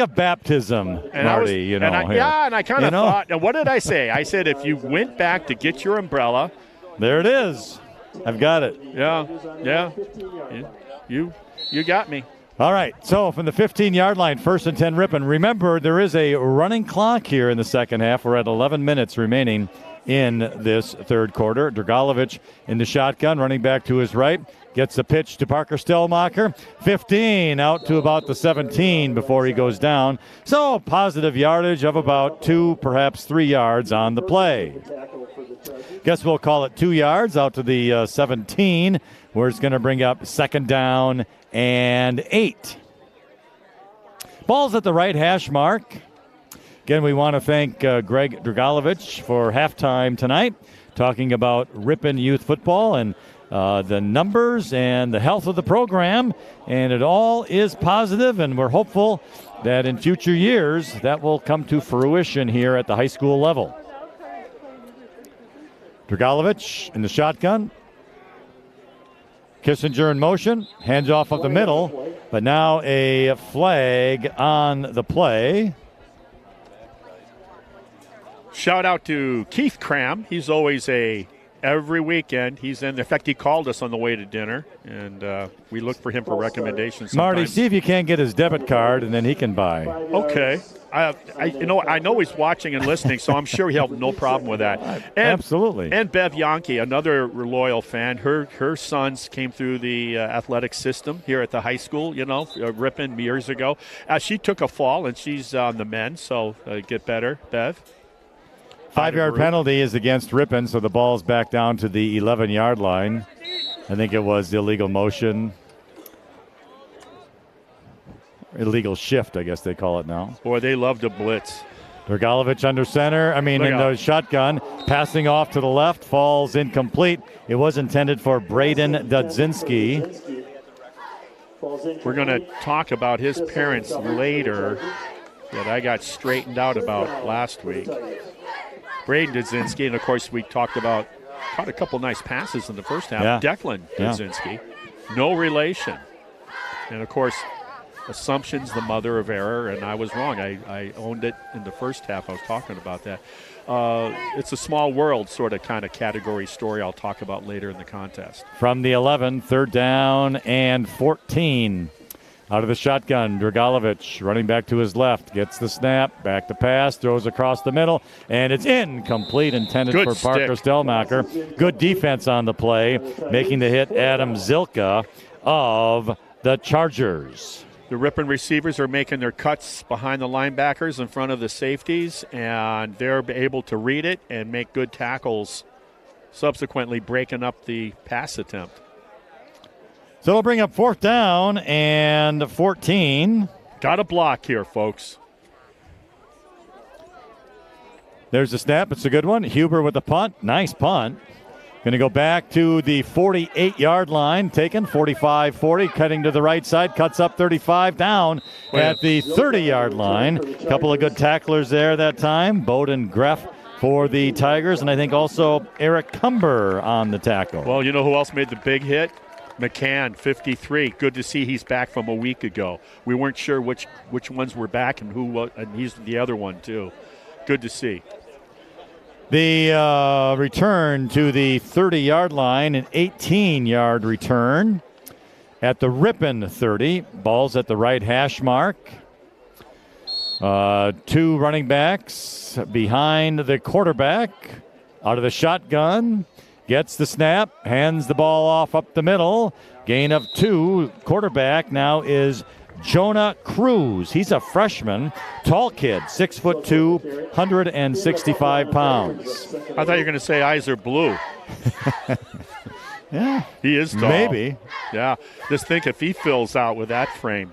baptism, and Marty. and I kind of thought. And what did I say? I said if you went back to get your umbrella. There it is. I've got it. Yeah. You got me. All right, so from the 15-yard line, 1st and 10 Ripon. Remember, there is a running clock here in the second half. We're at 11 minutes remaining in this third quarter. Dragalovic in the shotgun, running back to his right. Gets the pitch to Parker Stellmacher. 15 out to about the 17 before he goes down. So positive yardage of about 2, perhaps 3 yards on the play. Guess we'll call it 2 yards out to the 17, where it's going to bring up 2nd down and 8. Ball's at the right hash mark. Again, we want to thank Greg Dragalovic for halftime tonight, talking about Ripon youth football and the numbers and the health of the program. And it all is positive, and we're hopeful that in future years that will come to fruition here at the high school level. Dragalovic in the shotgun. Kissinger in motion, hands off of the middle, but now a flag on the play. Shout out to Keith Cram. He's always every weekend he's in. In fact, he called us on the way to dinner, and we look for him for recommendations sometimes. Marty, see if you can't get his debit card, and then he can buy. Okay. I know he's watching and listening, so I'm sure he'll have no problem with that. And, absolutely. And Bev Yankee, another loyal fan. Her sons came through the athletic system here at the high school, Ripon years ago. She took a fall, and she's on the men, so get better, Bev. 5-yard penalty is against Ripon, so the ball's back down to the 11-yard line. I think it was illegal motion. Illegal shift, I guess they call it now. Boy, they love to blitz. Dragalovic under center. In the shotgun. Passing off to the left. Falls incomplete. It was intended for Braden Dudzinski. We're going to talk about his parents later that I got straightened out about last week. Braden Dudzinski, and of course we caught a couple nice passes in the first half. Yeah. Declan Dudzinski, no relation. And of course, assumption's the mother of error, and I was wrong. I owned it in the first half. I was talking about that. It's a small world kind of category story I'll talk about later in the contest. From the 11, 3rd down and 14. Out of the shotgun, Dragalovic running back to his left, gets the snap, back to pass, throws across the middle, and it's incomplete, intended for Parker Stellmacher. Good defense on the play, making the hit Adam Zilka of the Chargers. The Ripon receivers are making their cuts behind the linebackers in front of the safeties, and they're able to read it and make good tackles, subsequently breaking up the pass attempt. So it'll bring up 4th down and 14. Got a block here, folks. There's the snap. It's a good one. Huber with the punt. Nice punt. Going to go back to the 48-yard line. Taken 45-40. Cutting to the right side. Cuts up 35 down at the 30-yard line. A couple of good tacklers there that time. Bowden Greff for the Tigers. And I think also Eric Cumber on the tackle. Well, you know who else made the big hit? McCann, 53. Good to see he's back from a week ago. We weren't sure which ones were back and and he's the other one too. Good to see. The return to the 30-yard line, an 18-yard return at the Ripon 30. Ball's at the right hash mark. Two running backs behind the quarterback. Out of the shotgun. Gets the snap. Hands the ball off up the middle. Gain of 2. Quarterback now is Jonah Krause. He's a freshman, tall kid, 6'2", 165 pounds. I thought you were going to say eyes are blue. Yeah. He is tall. Maybe. Yeah. Just think if he fills out with that frame.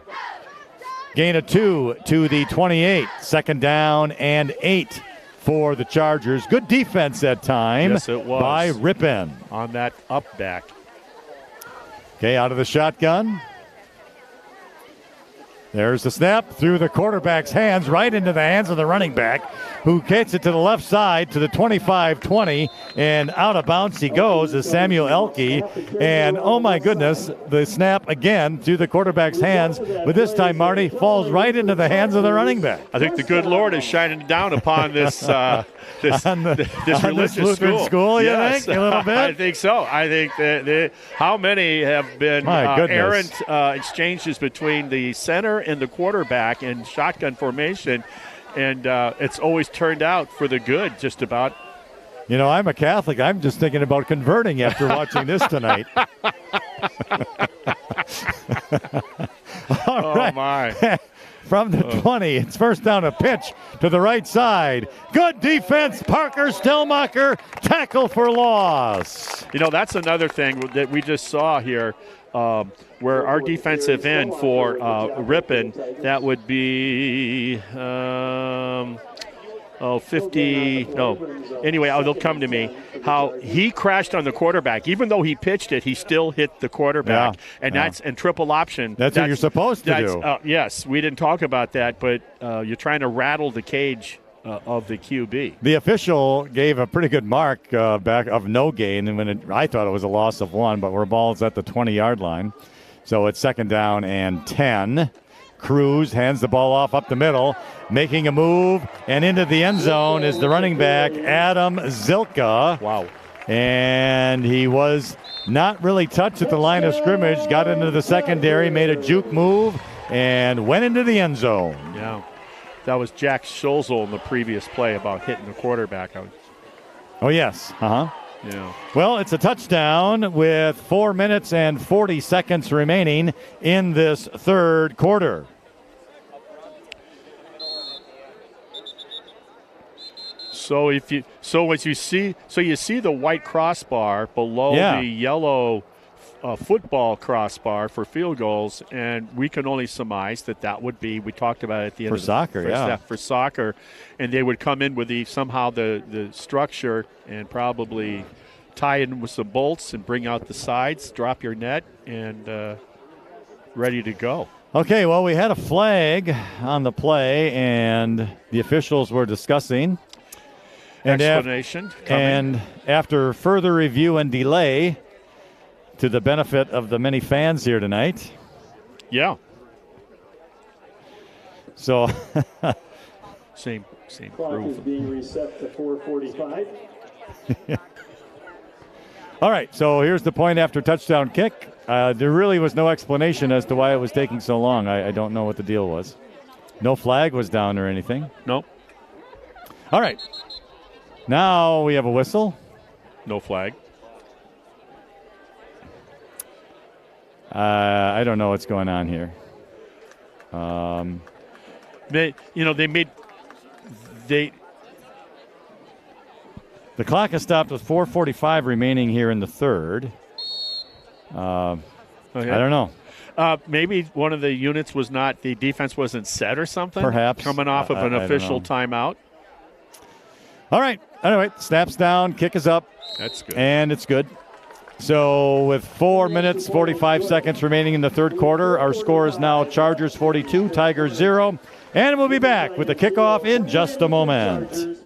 Gain of 2 to the 28. Second down and 8 for the Chargers. Good defense that time. Yes, it was. By Ripon. On that up back. Okay, out of the shotgun. There's the snap through the quarterback's hands, right into the hands of the running back, who gets it to the left side to the 25-20, and out of bounds he goes as Samuel Elke. And, oh, my goodness, the snap again through the quarterback's hands, but this time, Marty, falls right into the hands of the running back. I think the good Lord is shining down upon this this religious Lutheran school, you yes. think, a little bit? I think so. I think that how many have been errant exchanges between the center and the quarterback in shotgun formation, and it's always turned out for the good, just about. You know, I'm a Catholic. I'm just thinking about converting after watching this tonight. All right. My. From the 20, it's first down, a pitch to the right side. Good defense, Parker Stellmacher, tackle for loss. You know, that's another thing that we just saw here, where our defensive end for Ripon, that would be 50, no. Anyway, they'll come to me. How he crashed on the quarterback. Even though he pitched it, he still hit the quarterback. Yeah, and that's in triple option. That's what you're supposed to do. Yes, we didn't talk about that, but you're trying to rattle the cage of the QB. The official gave a pretty good mark back of no gain, and I thought it was a loss of 1, but we're balls at the 20-yard line. So it's second down and 10. Krause hands the ball off up the middle, making a move, and into the end zone is the running back, Adam Zilka. Wow. And he was not really touched at the line of scrimmage, got into the secondary, made a juke move, and went into the end zone. Yeah. That was Jack Schulzel in the previous play about hitting the quarterback. Oh, yes. Uh-huh. Yeah. Well, it's a touchdown with 4 minutes and 40 seconds remaining in this third quarter. So you see the white crossbar below the yellow football crossbar for field goals, and we can only surmise that would be, we talked about it at the end for soccer, for soccer, and they would come in with the structure and probably tie in with some bolts and bring out the sides, drop your net, and ready to go. Okay, well, we had a flag on the play, and the officials were discussing. Explanation coming. And after further review and delay, to the benefit of the many fans here tonight. Yeah. So same Clock proof. is being reset to 4:45. All right, so here's the point after touchdown kick. There really was no explanation as to why it was taking so long. I don't know what the deal was. No flag was down or anything. Nope. All right. Now we have a whistle. No flag. I don't know what's going on here. The clock has stopped with 4:45 remaining here in the third. I don't know. Maybe one of the units was not, the defense wasn't set or something. Perhaps. Coming off of an official timeout. All right. Anyway, snaps down, kick is up. That's good. And it's good. So with 4 minutes, 45 seconds remaining in the third quarter, our score is now Chargers 42, Tigers 0. And we'll be back with the kickoff in just a moment.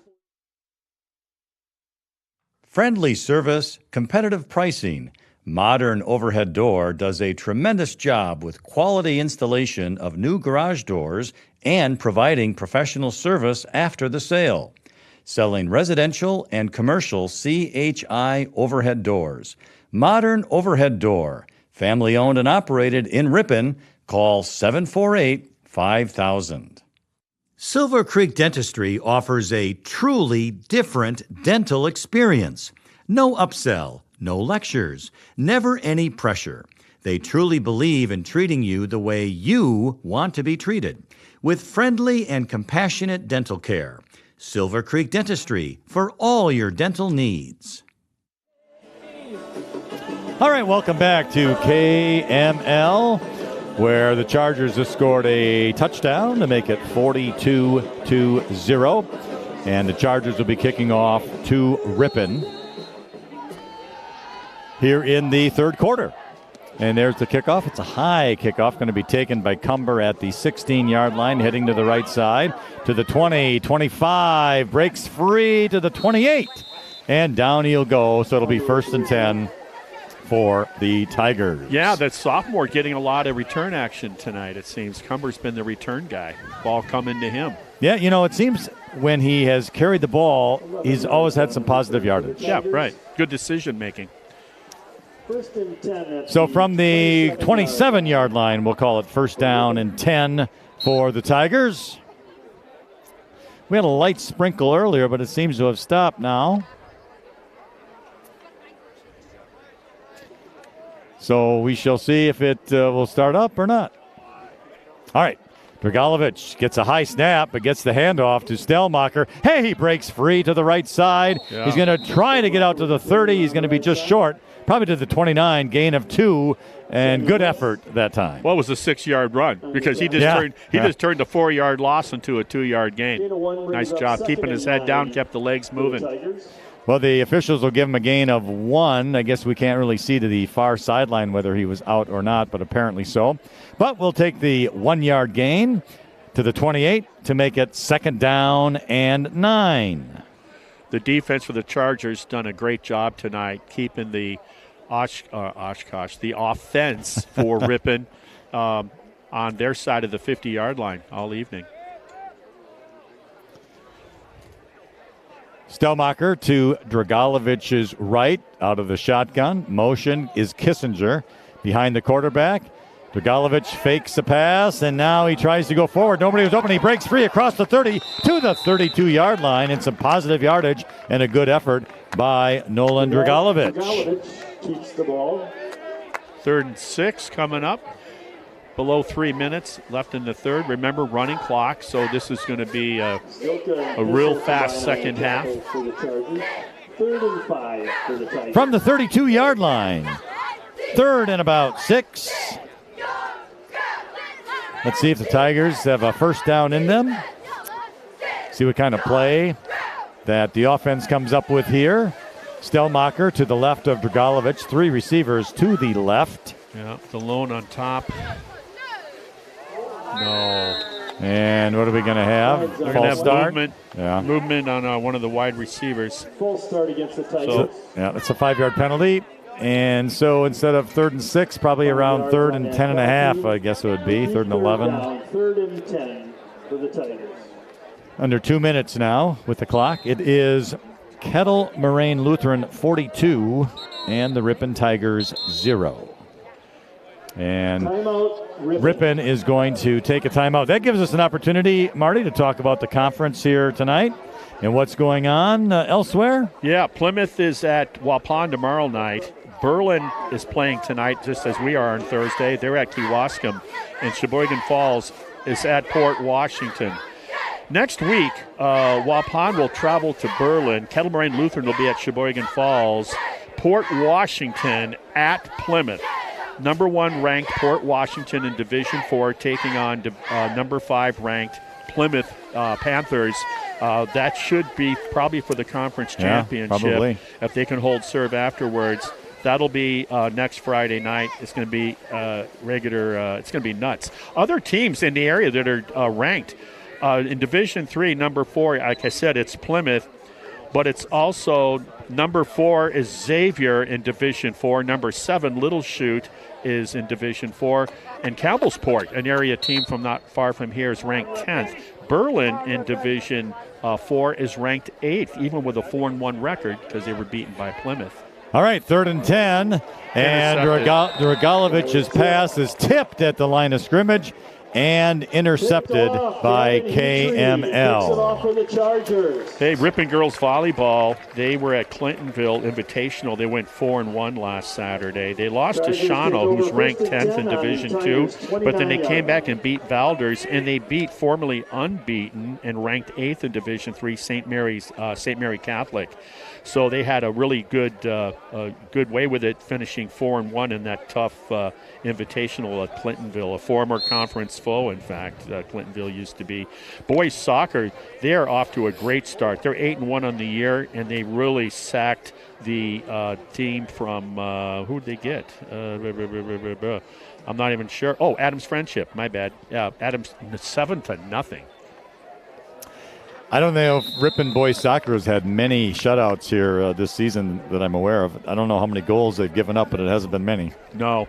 Friendly service, competitive pricing. Modern Overhead Door does a tremendous job with quality installation of new garage doors and providing professional service after the sale. Selling residential and commercial CHI overhead doors. Modern Overhead Door, family owned and operated in Ripon. Call 748-5000. Silver Creek Dentistry offers a truly different dental experience. No upsell, no lectures, never any pressure. They truly believe in treating you the way you want to be treated, with friendly and compassionate dental care. Silver Creek Dentistry for all your dental needs. All right, welcome back to KML, where the Chargers have scored a touchdown to make it 42-0. And the Chargers will be kicking off to Ripon here in the third quarter. And there's the kickoff. It's a high kickoff, going to be taken by Cumber at the 16-yard line, heading to the right side, to the 20, 25, breaks free to the 28, and down he'll go, so it'll be 1st and 10 for the Tigers. Yeah, that sophomore getting a lot of return action tonight, it seems. Cumber's been the return guy. Ball coming to him. Yeah, it seems when he has carried the ball, he's always had some positive yardage. Yeah, right. Good decision making. So from the 27-yard line, we'll call it 1st down and 10 for the Tigers. We had a light sprinkle earlier, but it seems to have stopped now. So we shall see if it will start up or not. All right. Dragalovic gets a high snap, but gets the handoff to Stelmacher. Hey, he breaks free to the right side. Yeah. He's going to try to get out to the 30. He's going to be just short. Probably to the 29, gain of 2, and good effort that time. Well, it was a 6-yard run because he just turned a 4-yard loss into a 2-yard gain. Nice job keeping his head down, kept the legs moving. Well, the officials will give him a gain of 1. I guess we can't really see to the far sideline whether he was out or not, but apparently so. But we'll take the 1-yard gain to the 28 to make it 2nd down and 9. The defense for the Chargers done a great job tonight, keeping the the offense for Ripon on their side of the 50-yard line all evening. Stelmacher to Dragalovic's right out of the shotgun. Motion is Kissinger behind the quarterback. Dragalovic fakes a pass, and now he tries to go forward. Nobody was open. He breaks free across the 30 to the 32-yard line, and some positive yardage and a good effort by Nolan Dragalovic. Dragalovic keeps the ball. 3rd and 6 coming up. Below 3 minutes left in the third. Remember, running clock, so this is going to be a real fast second half. 3rd and 5 for the Tigers. From the 32-yard line. 3rd and about 6. Let's see if the Tigers have a 1st down in them. See what kind of play that the offense comes up with here. Stelmacher to the left of Dragalovic. 3 receivers to the left. Yeah, the lone on top. No. And what are we going to have? They're False start? Movement, movement on one of the wide receivers. Full start against the Tigers. That's a 5-yard penalty. And so instead of 3rd and 6, probably around 3rd and 10 and a half, I guess it would be. 3rd and 11. 3rd and 10 for the Tigers. Under 2 minutes now with the clock. It is Kettle Moraine Lutheran 42 and the Ripon Tigers 0. And Ripon is going to take a timeout. That gives us an opportunity, Marty, to talk about the conference here tonight and what's going on elsewhere. Yeah, Plymouth is at Waupun tomorrow night. Berlin is playing tonight, just as we are on Thursday. They're at Kewaskum. And Sheboygan Falls is at Port Washington. Next week, Waupun will travel to Berlin. Kettle Moraine Lutheran will be at Sheboygan Falls. Port Washington at Plymouth. Number 1 ranked Port Washington in Division 4 taking on number 5 ranked Plymouth Panthers. That should be probably for the conference championship. Probably. If they can hold serve afterwards. That'll be next Friday night. It's going to be regular. It's going to be nuts. Other teams in the area that are ranked in Division 3, number 4, like I said, it's Plymouth. but it's also number 4 is Xavier in Division 4. Number 7, Little Chute, is in Division 4. And Campbellsport, an area team from not far from here, is ranked 10th. Berlin in Division 4 is ranked 8th, even with a 4-1 record because they were beaten by Plymouth. All right, 3rd and 10. And Dragalovich's pass is tipped at the line of scrimmage and intercepted by KML. Hey, Ripon girls volleyball, they were at Clintonville Invitational. They went 4-1 last Saturday. They lost to Shawano, who's ranked 10th in Division 2, but then they came back and beat Valders, and they beat formerly unbeaten and ranked 8th in Division 3 St. Mary Catholic. So they had a really good way with it, finishing 4-1 in that tough invitational at Clintonville, a former conference foe, in fact, Clintonville used to be. Boys soccer, they're off to a great start. They're 8-1 on the year, and they really sacked the team from, who did they get? I'm not even sure. Oh, Adams Friendship, my bad. Yeah, Adams 7-0. I don't know if Ripon boys soccer has had many shutouts here this season that I'm aware of. I don't know how many goals they've given up, but it hasn't been many. No,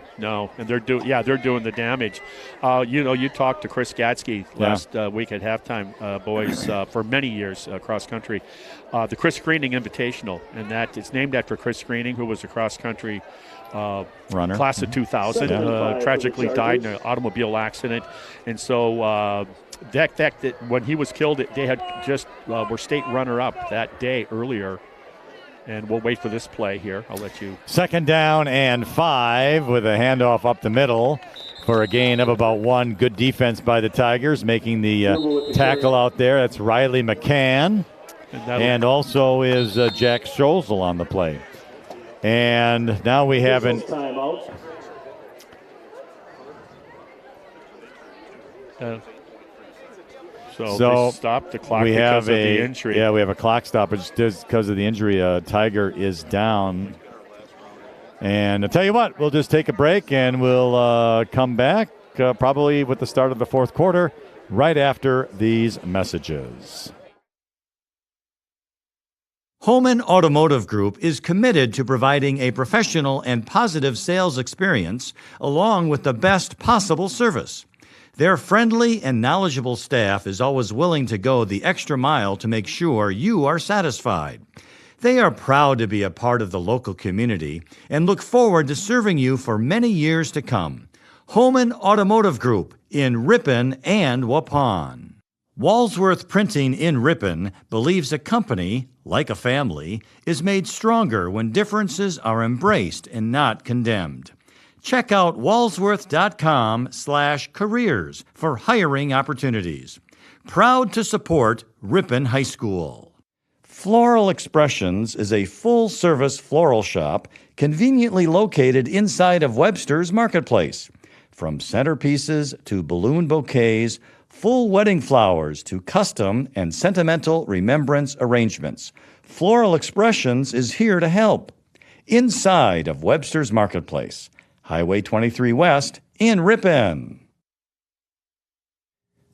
and they're doing the damage. You talked to Chris Gatsky last week at halftime, boys, for many years cross country. The Chris Greening Invitational, and that it's named after Chris Greening, who was a cross country runner, class of 2000, tragically died in an automobile accident, and so. That when he was killed, they had just were state runner-up that day earlier. And we'll wait for this play here. I'll let you. 2nd down and 5 with a handoff up the middle for a gain of about 1. Good defense by the Tigers, making the tackle out there. That's Riley McCann. And also is Jack Scholzel on the play. And now we have an... So they stopped the clock because of the injury. Yeah, we have a clock stoppage because of the injury. Tiger is down. And I'll tell you what, we'll just take a break and we'll come back probably with the start of the 4th quarter right after these messages. Holman Automotive Group is committed to providing a professional and positive sales experience along with the best possible service. Their friendly and knowledgeable staff is always willing to go the extra mile to make sure you are satisfied. They are proud to be a part of the local community and look forward to serving you for many years to come. Holman Automotive Group in Ripon and Waupun. Walsworth Printing in Ripon believes a company, like a family, is made stronger when differences are embraced and not condemned. Check out walsworth.com/careers for hiring opportunities. Proud to support Ripon High School. Floral Expressions is a full-service floral shop conveniently located inside of Webster's Marketplace. From centerpieces to balloon bouquets, full wedding flowers to custom and sentimental remembrance arrangements, Floral Expressions is here to help. Inside of Webster's Marketplace, Highway 23 West in Ripon.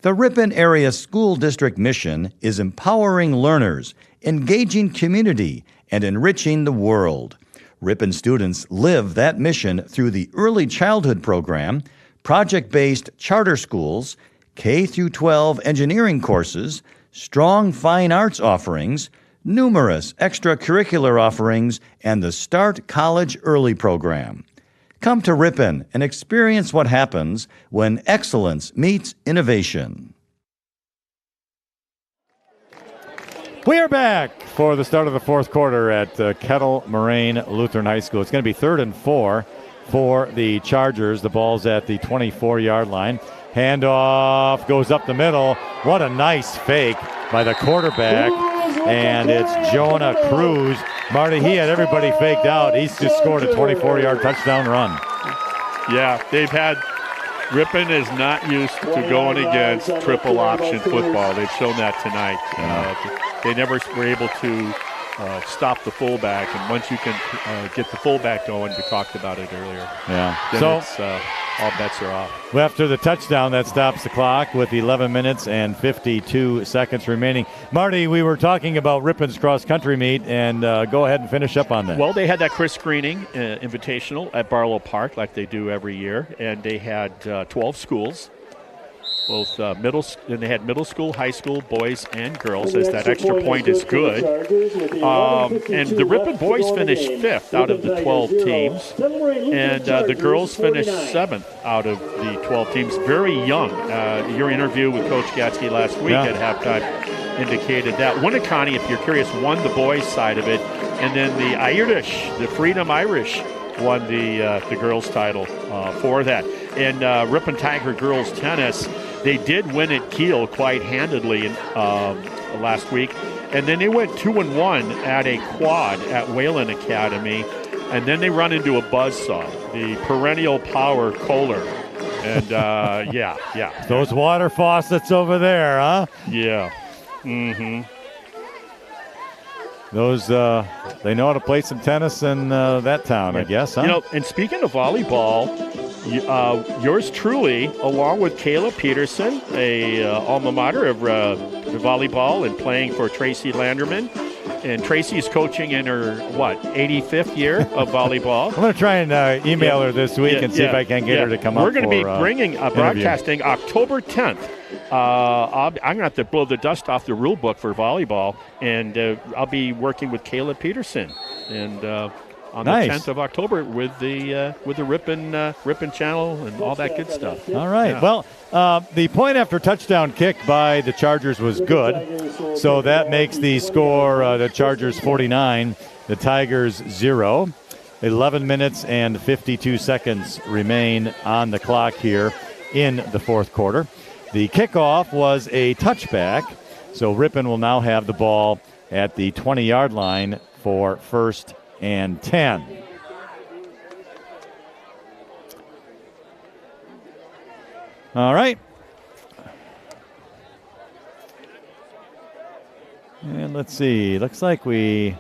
The Ripon Area School District mission is empowering learners, engaging community, and enriching the world. Ripon students live that mission through the Early Childhood Program, project-based charter schools, K-12 engineering courses, strong fine arts offerings, numerous extracurricular offerings, and the Start College Early program. Come to Ripon and experience what happens when excellence meets innovation. We are back for the start of the 4th quarter at Kettle Moraine Lutheran High School. It's going to be 3rd and 4 for the Chargers. The ball's at the 24-yard line. Handoff goes up the middle. What a nice fake by the quarterback. And it's Jonah Krause. Marty, he had everybody faked out. He's just scored a 24-yard touchdown run. Yeah, Ripon is not used to going against triple option football. They've shown that tonight. They never were able to stop the fullback, and once you can get the fullback going, we talked about it earlier. Yeah. Then so it's all bets are off. Well, after the touchdown, that stops the clock with 11 minutes and 52 seconds remaining. Marty, we were talking about Ripon's cross-country meet, and go ahead and finish up on that. Well, they had that Chris Screening Invitational at Barlow Park like they do every year, and they had 12 schools. Both and they had middle school, high school, boys and girls, as that extra point is good. And the Ripon boys finished 5th out of the 12 teams, and the girls finished 7th out of the 12 teams. Very young. Your interview with Coach Gatsky last week at halftime indicated that. Winneconne, if you're curious, won the boys' side of it, and then the Irish, the Freedom Irish, won the girls' title for that. And Ripon Tiger girls tennis, they did win at Kiel quite handedly last week. And then they went 2-1 at a quad at Whalen Academy. And then they run into a buzzsaw, the Perennial Power Kohler. And, yeah. Those water faucets over there, huh? Yeah. Mm-hmm. Those, they know how to play some tennis in that town, I guess, huh? And speaking of volleyball, yours truly, along with Kayla Peterson, a alma mater of volleyball and playing for Tracy Landerman. And Tracy's coaching in her, 85th year of volleyball. I'm going to try and email her this week and see if I can get her to come up. We're going to be bringing broadcasting October 10th. I'm going to have to blow the dust off the rule book for volleyball, and I'll be working with Kayla Peterson. And on the 10th of October with the Ripon channel and all that good stuff. All right. Yeah. Well, the point after touchdown kick by the Chargers was good, so that makes the score the Chargers 49, the Tigers 0. 11 minutes and 52 seconds remain on the clock here in the fourth quarter. The kickoff was a touchback, so Ripon will now have the ball at the 20-yard line for first and 10. All right. And let's see. Looks like I'm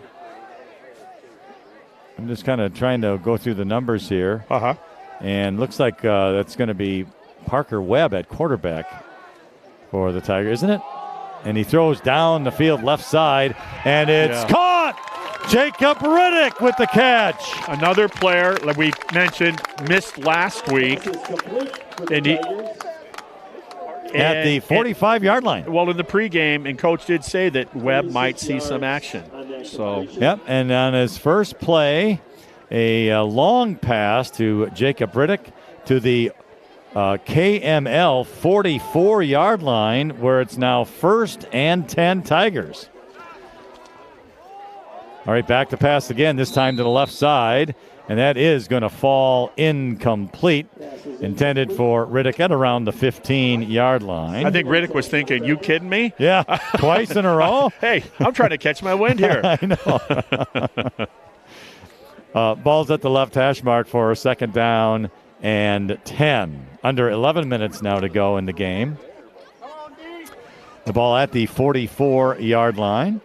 just kind of trying to go through the numbers here. Uh-huh. And looks like that's going to be Parker Webb at quarterback for the Tigers, isn't it? And he throws down the field left side, and it's caught! Jacob Riddick with the catch. Another player, like we mentioned, missed last week. And at the 45-yard line. Well, in the pregame, and Coach did say that Webb might see some action. So. Yep, and on his first play, a long pass to Jacob Riddick to the KML 44-yard line, where it's now first and 10 Tigers. All right, back to pass again, this time to the left side, and that is going to fall incomplete. Intended for Riddick at around the 15-yard line. I think Riddick was thinking, you kidding me? Yeah, twice in a row. Hey, I'm trying to catch my wind here. I know. Ball's at the left hash mark for a second down and 10. Under 11 minutes now to go in the game. The ball at the 44-yard line.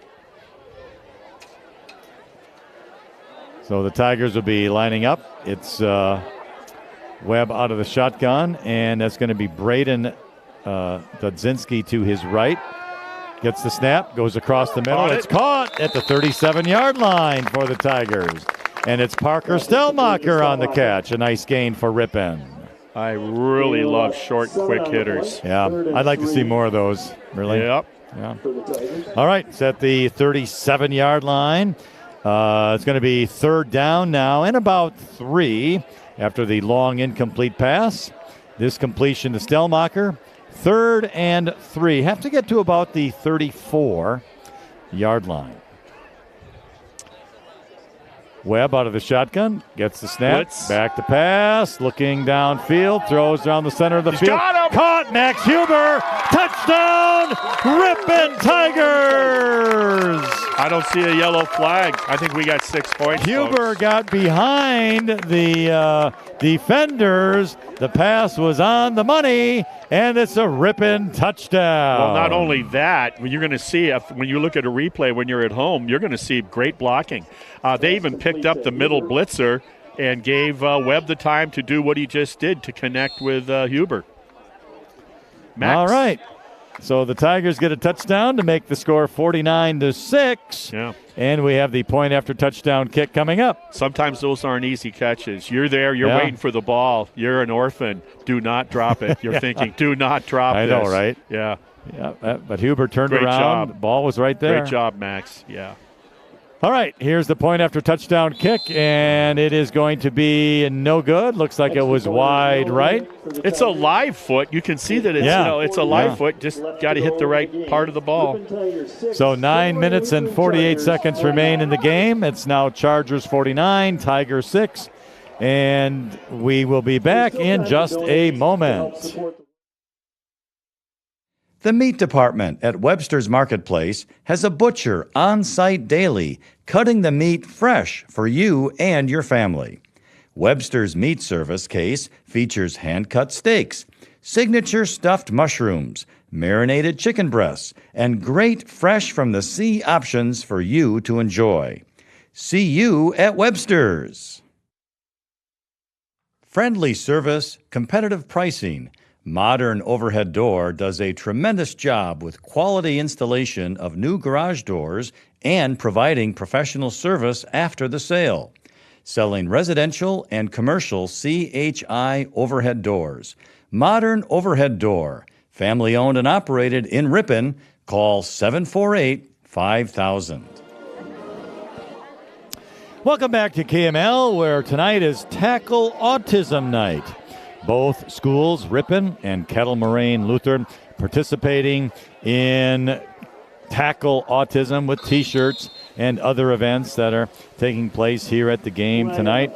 So the Tigers will be lining up. It's Webb out of the shotgun, and that's going to be Braden Dudzinski to his right. Gets the snap, goes across the middle. It's caught at the 37-yard line for the Tigers. And it's Parker Stelmacher on the catch. A nice gain for Ripon. I really love short, quick hitters. Yeah, I'd like to see more of those, really. Yep. Yeah. All right, it's at the 37-yard line. It's going to be third down now and about 3 after the long incomplete pass. This completion to Stelmacher. 3rd and 3. Have to get to about the 34-yard line. Webb out of the shotgun, gets the snap, back to pass, looking downfield, throws down the center of the field. Caught, Max Huber, touchdown, Ripon Tigers! I don't see a yellow flag. I think we got 6 points. Huber got behind the defenders. The pass was on the money, and it's a Ripon touchdown. Well, not only that, you're going to see, when you look at a replay when you're at home, you're going to see great blocking. They even picked up the middle blitzer and gave Webb the time to do what he just did to connect with Huber. Max. All right. So the Tigers get a touchdown to make the score 49-6. Yeah. And we have the point after touchdown kick coming up. Sometimes those aren't easy catches. You're there. You're waiting for the ball. You're an orphan. Do not drop it. You're thinking, do not drop this. I know, right? Yeah. Yeah. But Huber turned Great around. job. The ball was right there. Great job, Max. Yeah. All right, here's the point after touchdown kick, and it is going to be no good. Looks like it was wide right. It's a live foot. You can see that it's it's a live foot. Just got to hit the right part of the ball. So 9 minutes and 48 seconds remain in the game. It's now Chargers 49, Tigers 6, and we will be back in just a moment. The meat department at Webster's Marketplace has a butcher on site daily, cutting the meat fresh for you and your family. Webster's Meat Service case features hand-cut steaks, signature stuffed mushrooms, marinated chicken breasts, and great fresh from the sea options for you to enjoy. See you at Webster's. Friendly service, competitive pricing. Modern Overhead Door does a tremendous job with quality installation of new garage doors and providing professional service after the sale. Selling residential and commercial CHI overhead doors. Modern Overhead Door, family owned and operated in Ripon. Call 748-5000. Welcome back to KML, where tonight is Tackle Autism Night. Both schools, Ripon and Kettle Moraine Lutheran, participating in Tackle Autism with T-shirts and other events that are taking place here at the game tonight.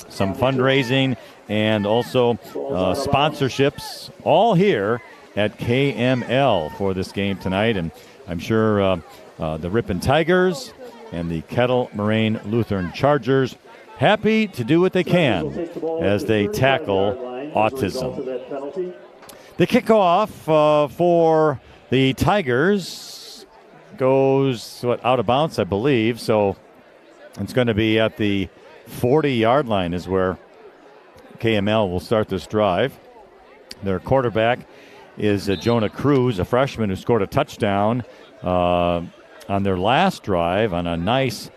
Some fundraising and also sponsorships, all here at KML for this game tonight. And I'm sure the Ripon Tigers and the Kettle Moraine Lutheran Chargers happy to do what they can as they tackle autism. The kickoff for the Tigers goes out of bounds, I believe. So it's going to be at the 40-yard line is where KML will start this drive. Their quarterback is Jonah Krause, a freshman who scored a touchdown on their last drive on a nice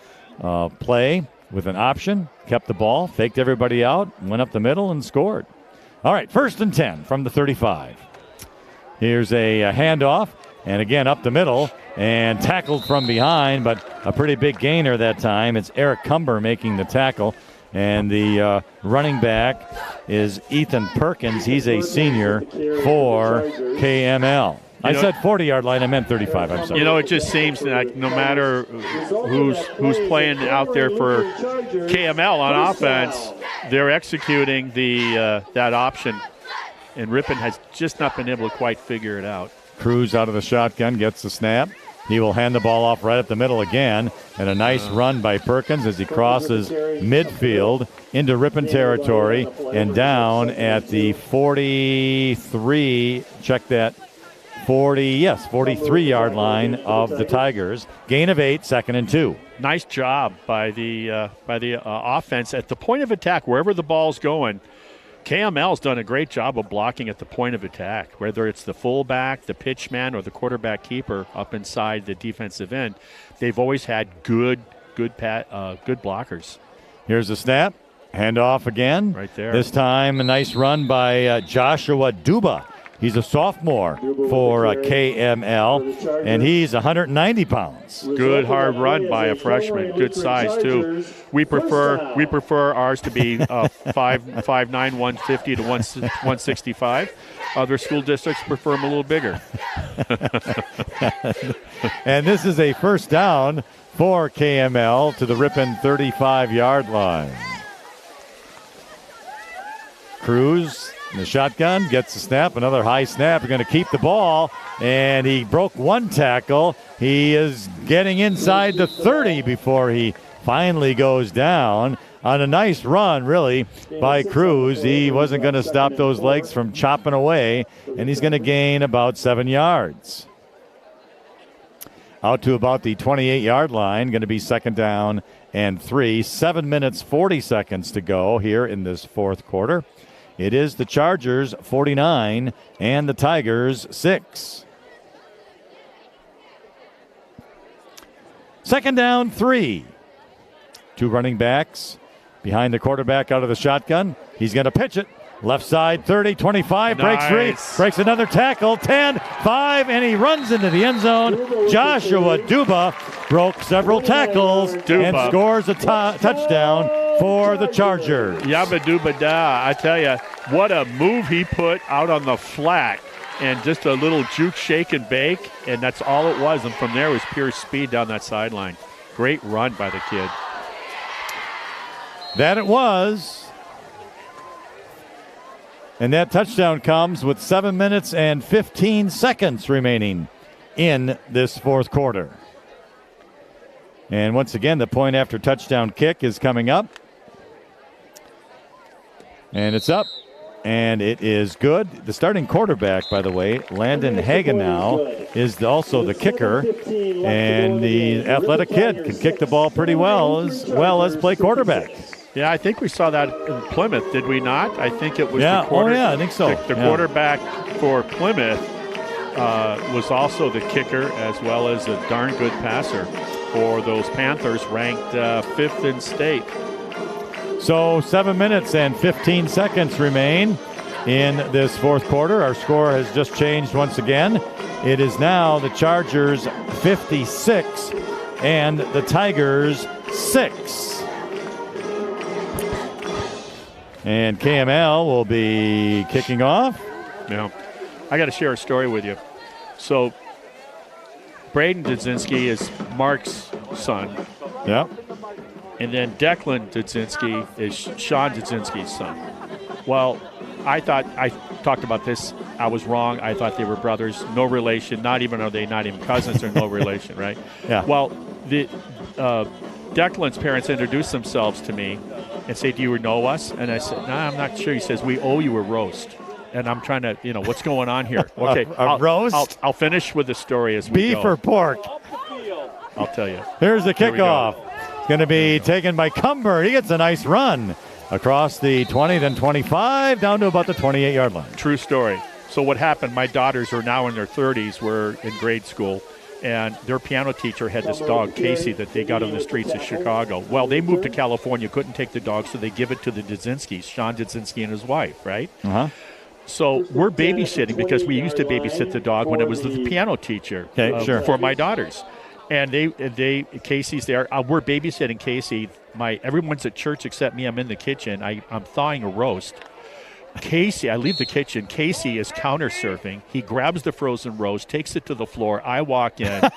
play with an option, kept the ball, faked everybody out, went up the middle and scored. All right, 1st and 10 from the 35. Here's a handoff, and again up the middle, and tackled from behind, but a pretty big gainer that time. It's Eric Cumber making the tackle, and the running back is Ethan Perkins. He's a senior for KML. I said 40-yard line. I meant 35. I'm sorry. It just seems like no matter who's playing out there for KML on offense, they're executing that option, and Ripon has just not been able to quite figure it out. Krause out of the shotgun, gets the snap. He will hand the ball off right up the middle again, and a nice run by Perkins as he crosses midfield into Ripon territory and down at the 43. Check that. 43-yard line of the Tigers. Gain of 8, 2nd and 2. Nice job by the offense at the point of attack, wherever the ball's going. KML's done a great job of blocking at the point of attack, whether it's the fullback, the pitchman, or the quarterback keeper up inside the defensive end. They've always had good blockers. Here's the snap. Handoff again. Right there. This time a nice run by Joshua Duba. He's a sophomore for KML, and he's 190 pounds. Good hard run by a freshman. Good size, too. We prefer ours to be 5'9", 150 to 165. Other school districts prefer them a little bigger. And this is a first down for KML to the Ripon 35-yard line. Krause in the shotgun, gets the snap, another high snap. We're going to keep the ball, and he broke one tackle. He is getting inside the 30 before he finally goes down on a nice run, really, by Krause. He wasn't going to stop those legs from chopping away, and he's going to gain about 7 yards. Out to about the 28-yard line, going to be 2nd down 3. 7 minutes, 40 seconds to go here in this fourth quarter. It is the Chargers 49 and the Tigers 6. Second down, 3. 2 running backs behind the quarterback out of the shotgun. He's going to pitch it. Left side, 30, 25, breaks free, breaks another tackle, 10, 5, and he runs into the end zone. Joshua Duba broke several tackles and scores a touchdown for the Chargers. Yabba Duba Da, I tell you, what a move he put out on the flat. And just a little juke, shake, and bake, and that's all it was. And from there was pure speed down that sideline. Great run by the kid. That it was. And that touchdown comes with 7 minutes and 15 seconds remaining in this fourth quarter. And once again, the point after touchdown kick is coming up. And it's up. And it is good. The starting quarterback, by the way, Landon Hagen now, is also the kicker. And the athletic kid can kick the ball pretty well as play quarterback. Yeah, I think we saw that in Plymouth, did we not? I think it was the quarterback. I think so. The quarterback for Plymouth was also the kicker as well as a darn good passer for those Panthers, ranked 5th in state. So 7 minutes and 15 seconds remain in this fourth quarter. Our score has just changed once again. It is now the Chargers 56 and the Tigers 6. And KML will be kicking off. Yeah. I got to share a story with you. So Braden Dudzinski is Mark's son. Yep. And then Declan Dudzinski is Sean Dudzinski's son. Well, I talked about this. I was wrong. I thought they were brothers. No relation. Not even cousins or no relation, right? Yeah. Well, Declan's parents introduced themselves to me and say, "Do you know us?" And I said, "No, I'm not sure." He says, "We owe you a roast." And I'm trying to, what's going on here? Okay, a roast? I'll finish with the story as we go. Beef or pork? I'll tell you. Here's the kickoff. It's going to be taken by Cumber. He gets a nice run across the 20, then 25, down to about the 28-yard line. True story. So what happened, my daughters are now in their 30s, were in grade school, and their piano teacher had this dog, Casey, that they got on the streets of Chicago. Well, they moved to California, couldn't take the dog, so they give it to the Dudzinskis, Sean Dudzinski and his wife, right? Uh-huh. So we're babysitting because we used to babysit the dog when it was the piano teacher for my daughters. And Casey's there. We're babysitting Casey. Everyone's at church except me. I'm in the kitchen. I'm thawing a roast. Casey, I leave the kitchen. Casey is counter surfing. He grabs the frozen roast, takes it to the floor. I walk in.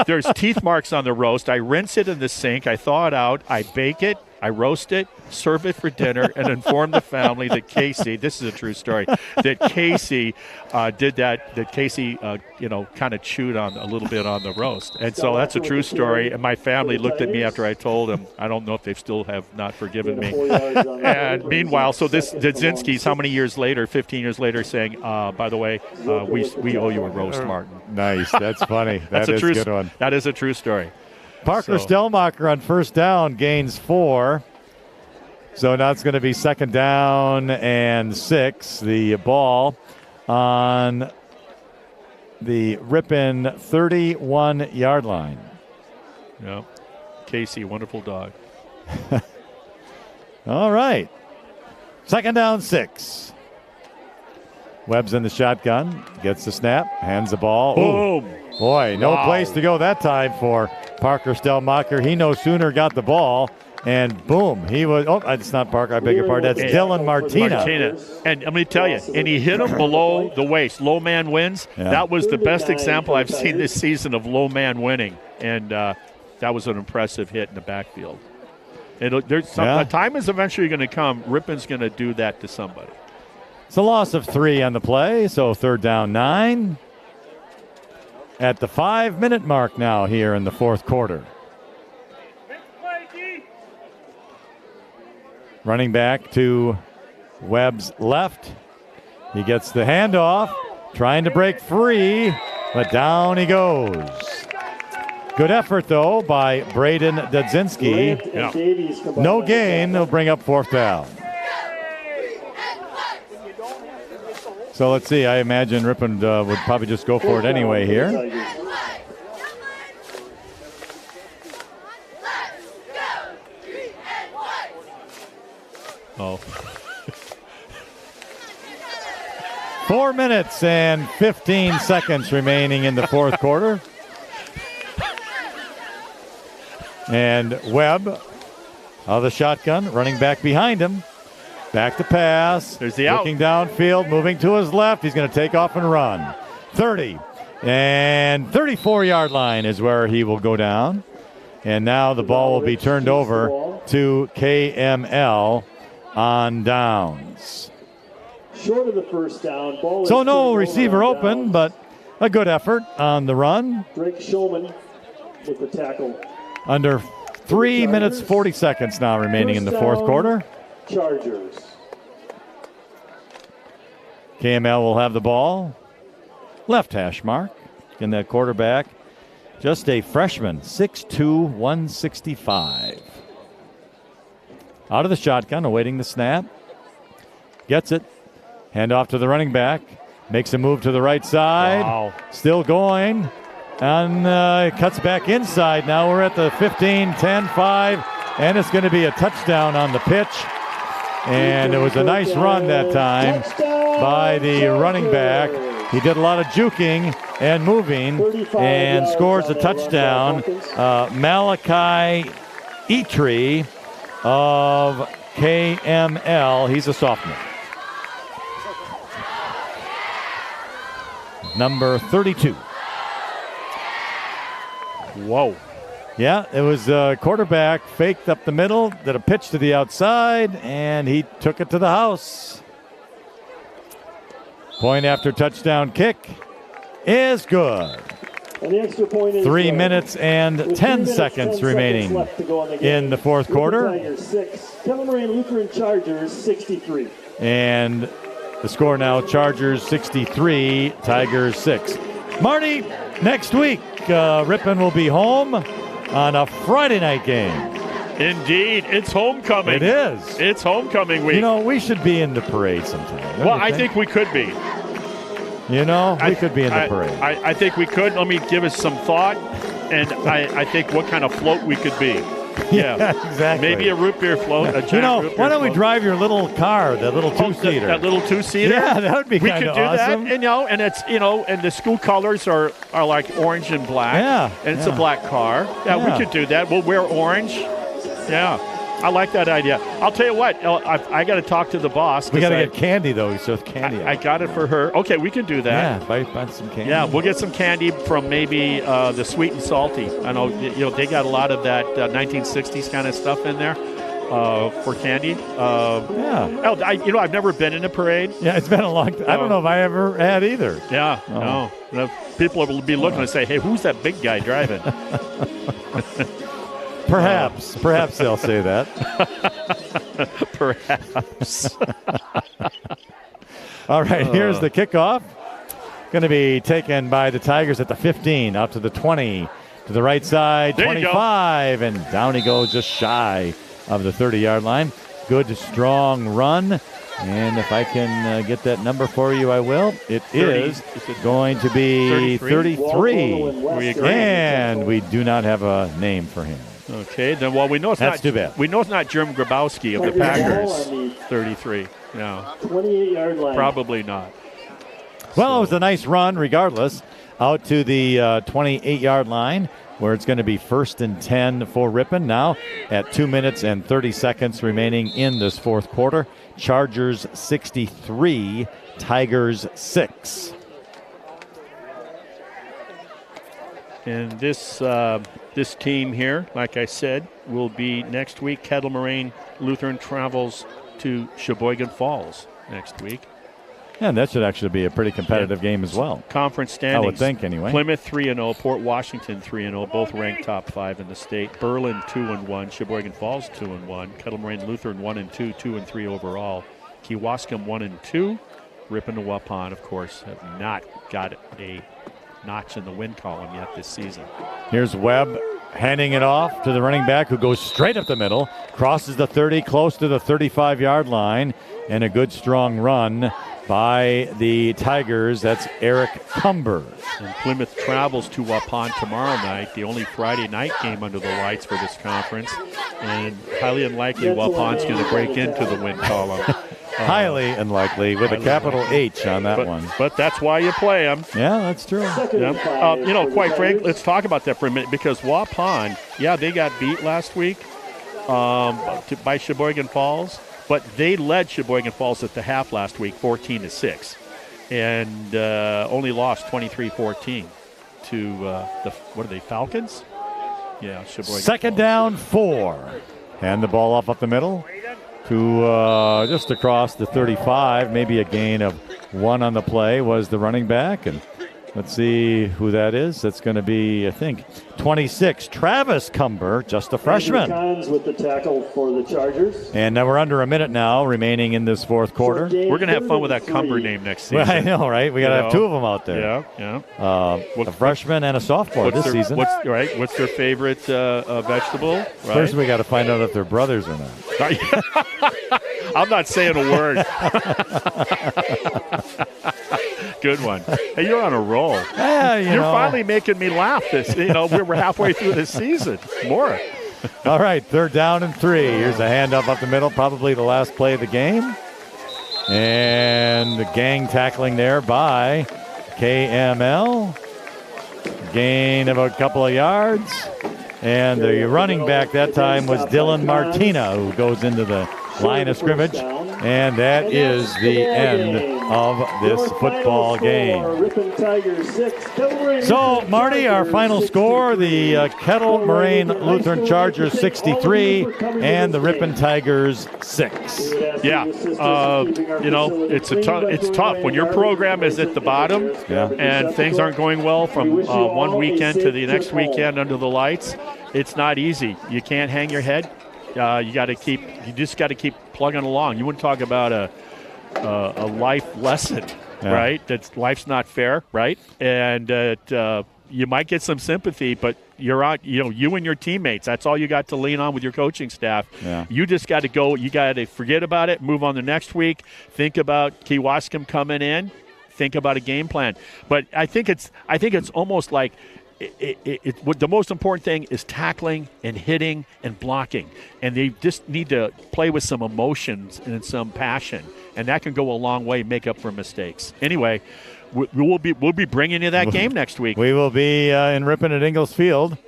There's teeth marks on the roast. I rinse it in the sink. I thaw it out. I bake it. I roast it, serve it for dinner, and inform the family that Casey, this is a true story, that Casey did that, that Casey, kind of chewed on a little bit on the roast. And so that's a true story. And my family looked at me after I told them. I don't know if they still have not forgiven me. And meanwhile, so this Dudzinski's how many years later, 15 years later, saying, by the way, we owe you a roast, Martin. Nice. That's funny. That's a good one. That is a true story. Parker Stellmacher on first down gains 4. So now it's going to be second down and 6. The ball on the Ripon 31-yard line. Yeah. Casey, wonderful dog. All right. Second down, 6. Webb's in the shotgun. Gets the snap. Hands the ball. Boom. Ooh. Boy, no place to go that time for Parker Stellmacher. He no sooner got the ball, and boom, he was. Oh, it's not Parker. I beg your pardon. That's Dylan Martina. And I'm going to tell you, and he hit him below the waist. Low man wins. Yeah. That was the best example I've seen this season of low man winning, and that was an impressive hit in the backfield. The time is eventually going to come. Ripon's going to do that to somebody. It's a loss of 3 on the play, so third down 9. At the 5-minute mark now here in the fourth quarter. Running back to Webb's left. He gets the handoff, trying to break free, but down he goes. Good effort, though, by Braden Dudzinski. Yeah. No gain. They'll bring up 4th down. So let's see. I imagine Ripon would probably just go for it anyway here. Oh. 4 minutes and 15 seconds remaining in the 4th quarter. And Webb out of the shotgun, running back behind him. Back to pass. There's the out. Looking downfield, moving to his left. He's going to take off and run. 30 and 34-yard line is where he will go down. And now the ball will be turned over to KML on downs. Short of the first down. So no receiver open, but a good effort on the run. Drake Shulman with the tackle. Under 3 minutes, 40 seconds now remaining in the 4th quarter. Chargers. KML will have the ball. Left hash mark. And that quarterback, just a freshman, 6'2", 165. Out of the shotgun, awaiting the snap. Gets it. Hand off to the running back. Makes a move to the right side. Wow. Still going. And cuts back inside. Now we're at the 15, 10, 5. And it's going to be a touchdown on the pitch. And it was a nice run that time by the running back. He did a lot of juking and moving and scores a touchdown. Malachi Etri of KML. He's a sophomore. Number 32. Whoa. Yeah, it was a quarterback faked up the middle, did a pitch to the outside, and he took it to the house. Point after touchdown kick is good. And the extra point is 3 minutes and 10 seconds remaining in the 4th quarter. Tigers 6, Kettle Moraine Lutheran Chargers 63. And the score now, Chargers 63, Tigers 6. Marty, next week, Ripon will be home on a Friday night game. Indeed, it's homecoming. It is. It's homecoming week. You know, we should be in the parade sometime. Well, I think we could be. You know, we could be in the parade. I think we could. Let me give us some thought, and I think what kind of float we could be. Yeah, exactly. Maybe a root beer float. A giant root beer why don't we float. drive your little car, that little two-seater? That little two-seater. Yeah, that would be kind of awesome. We could do that, and it's and the school colors are like orange and black. Yeah, and it's a black car. Yeah, we could do that. We'll wear orange. Yeah, I like that idea. I'll tell you what, I got to talk to the boss. We got to get candy though. So candy. I got it for her. Okay, we can do that. Yeah, buy some candy. Yeah, we'll get some candy from maybe the sweet and salty. I know they got a lot of that 1960s kind of stuff in there for candy. I've never been in a parade. Yeah, it's been a long time. I don't know if I ever had either. Yeah, no. People will be looking and say, "Hey, who's that big guy driving?" Perhaps they'll say that. Perhaps. All right, here's the kickoff. Going to be taken by the Tigers at the 15, out to the 20, to the right side, 25, and down he goes just shy of the 30-yard line. Good, strong run. And if I can get that number for you, I will. It 30. Is going to be 33. And we do not have a name for him. Okay, then we know it's That's too bad. We know it's not Jim Grabowski of the Packers. 33. No. 28-yard line. Probably not. Well, it was a nice run regardless. Out to the 28-yard line where it's going to be 1st and 10 for Ripon. Now at 2 minutes and 30 seconds remaining in this 4th quarter. Chargers 63, Tigers 6. And this team here, like I said, will be next week. Kettle Moraine Lutheran travels to Sheboygan Falls next week. Yeah, that should actually be a pretty competitive game as well. Conference standings. I would think, anyway. Plymouth 3-0, Port Washington 3-0, both ranked top 5 in the state. Berlin 2-1, Sheboygan Falls 2-1, Kettle Moraine Lutheran 1-2, 2-3 overall. Kewaskum 1-2. Ripon and Wapon, of course, have not got a notch in the win column yet this season. Here's Webb handing it off to the running back who goes straight up the middle, crosses the 30, close to the 35-yard line, and a good strong run by the Tigers. That's Eric Cumber. And Plymouth travels to Ripon tomorrow night, the only Friday night game under the lights for this conference, and highly unlikely Ripon's going to break into the win column. Highly unlikely, with a capital H on that one. But that's why you play them. Yeah, that's true. Yeah. Quite frankly, let's talk about that for a minute, because Ripon, they got beat last week by Sheboygan Falls, but they led Sheboygan Falls at the half last week, 14-6, and only lost 23-14 to the Falcons? Yeah, Sheboygan Second Falls. down, 4. Hand the ball off up the middle to just across the 35. Maybe a gain of 1 on the play was the running back. And let's see who that is. That's going to be, I think, 26, Travis Cumber, just a freshman. With the tackle for the Chargers. And now we're under a minute now remaining in this fourth quarter. We're going to have fun with that Cumber name next season. Well, I know, right? We got to have 2 of them out there. Yeah. A freshman and a sophomore this season. What's their favorite vegetable? Right? First, we got to find out if they're brothers or not. I'm not saying a word. Good one. Hey, you're on a roll. Yeah, you're finally making me laugh. We're halfway through this season. More. All right, 3rd down and 3. Here's a handoff up the middle, probably the last play of the game. And the gang tackling there by KML. Gain of a couple of yards. And the running back that time was Dylan Martina, who goes into the line of scrimmage. And that is the end of this football game. So, Marty, our final score, the Kettle Moraine Lutheran Chargers 63 and the Ripon Tigers 6. Yeah, it's tough when your program is at the bottom and things aren't going well from one weekend to the next weekend under the lights. It's not easy. You can't hang your head. You just got to keep plugging along. You wouldn't talk about a life lesson, right? That life's not fair, right? And you might get some sympathy, but you're on. You and your teammates. That's all you got to lean on with your coaching staff. Yeah. You just got to go. You got to forget about it. Move on the next week. Think about Kewaskum coming in. Think about a game plan. But I think it's almost like. The most important thing is tackling and hitting and blocking, and they just need to play with some emotions and some passion, and that can go a long way, make up for mistakes. Anyway, we'll be bringing you that game next week. We will be in Ripon at Ingalls Field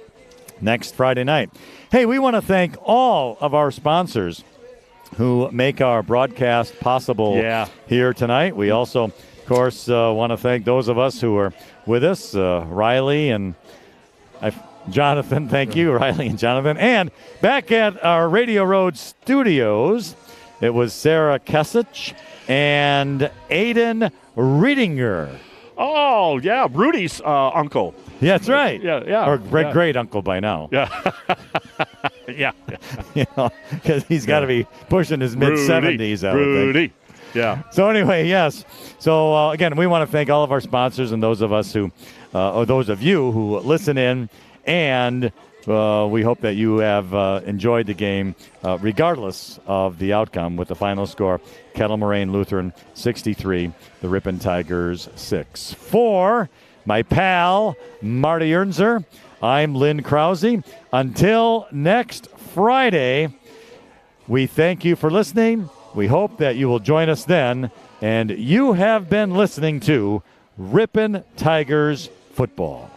next Friday night. Hey, we want to thank all of our sponsors who make our broadcast possible here tonight. We also, of course, want to thank those of us who are with us, Riley and Jonathan. Thank you, Riley and Jonathan. And back at our Radio Road studios, it was Sarah Kesich and Aiden Riedinger. Oh, yeah, Rudy's uncle. Yeah, that's right. Yeah. Or great uncle by now. Yeah. Yeah. Because he's got to be pushing his mid-70s, I would think. Yeah. So anyway, yes. So again, we want to thank all of our sponsors and those of us who, or those of you who listen in, and we hope that you have enjoyed the game, regardless of the outcome, with the final score: Kettle Moraine Lutheran 63, the Ripon Tigers 6. For my pal Marty Ernser, I'm Lynn Krause. Until next Friday, we thank you for listening. We hope that you will join us then. And you have been listening to Ripon Tigers Football.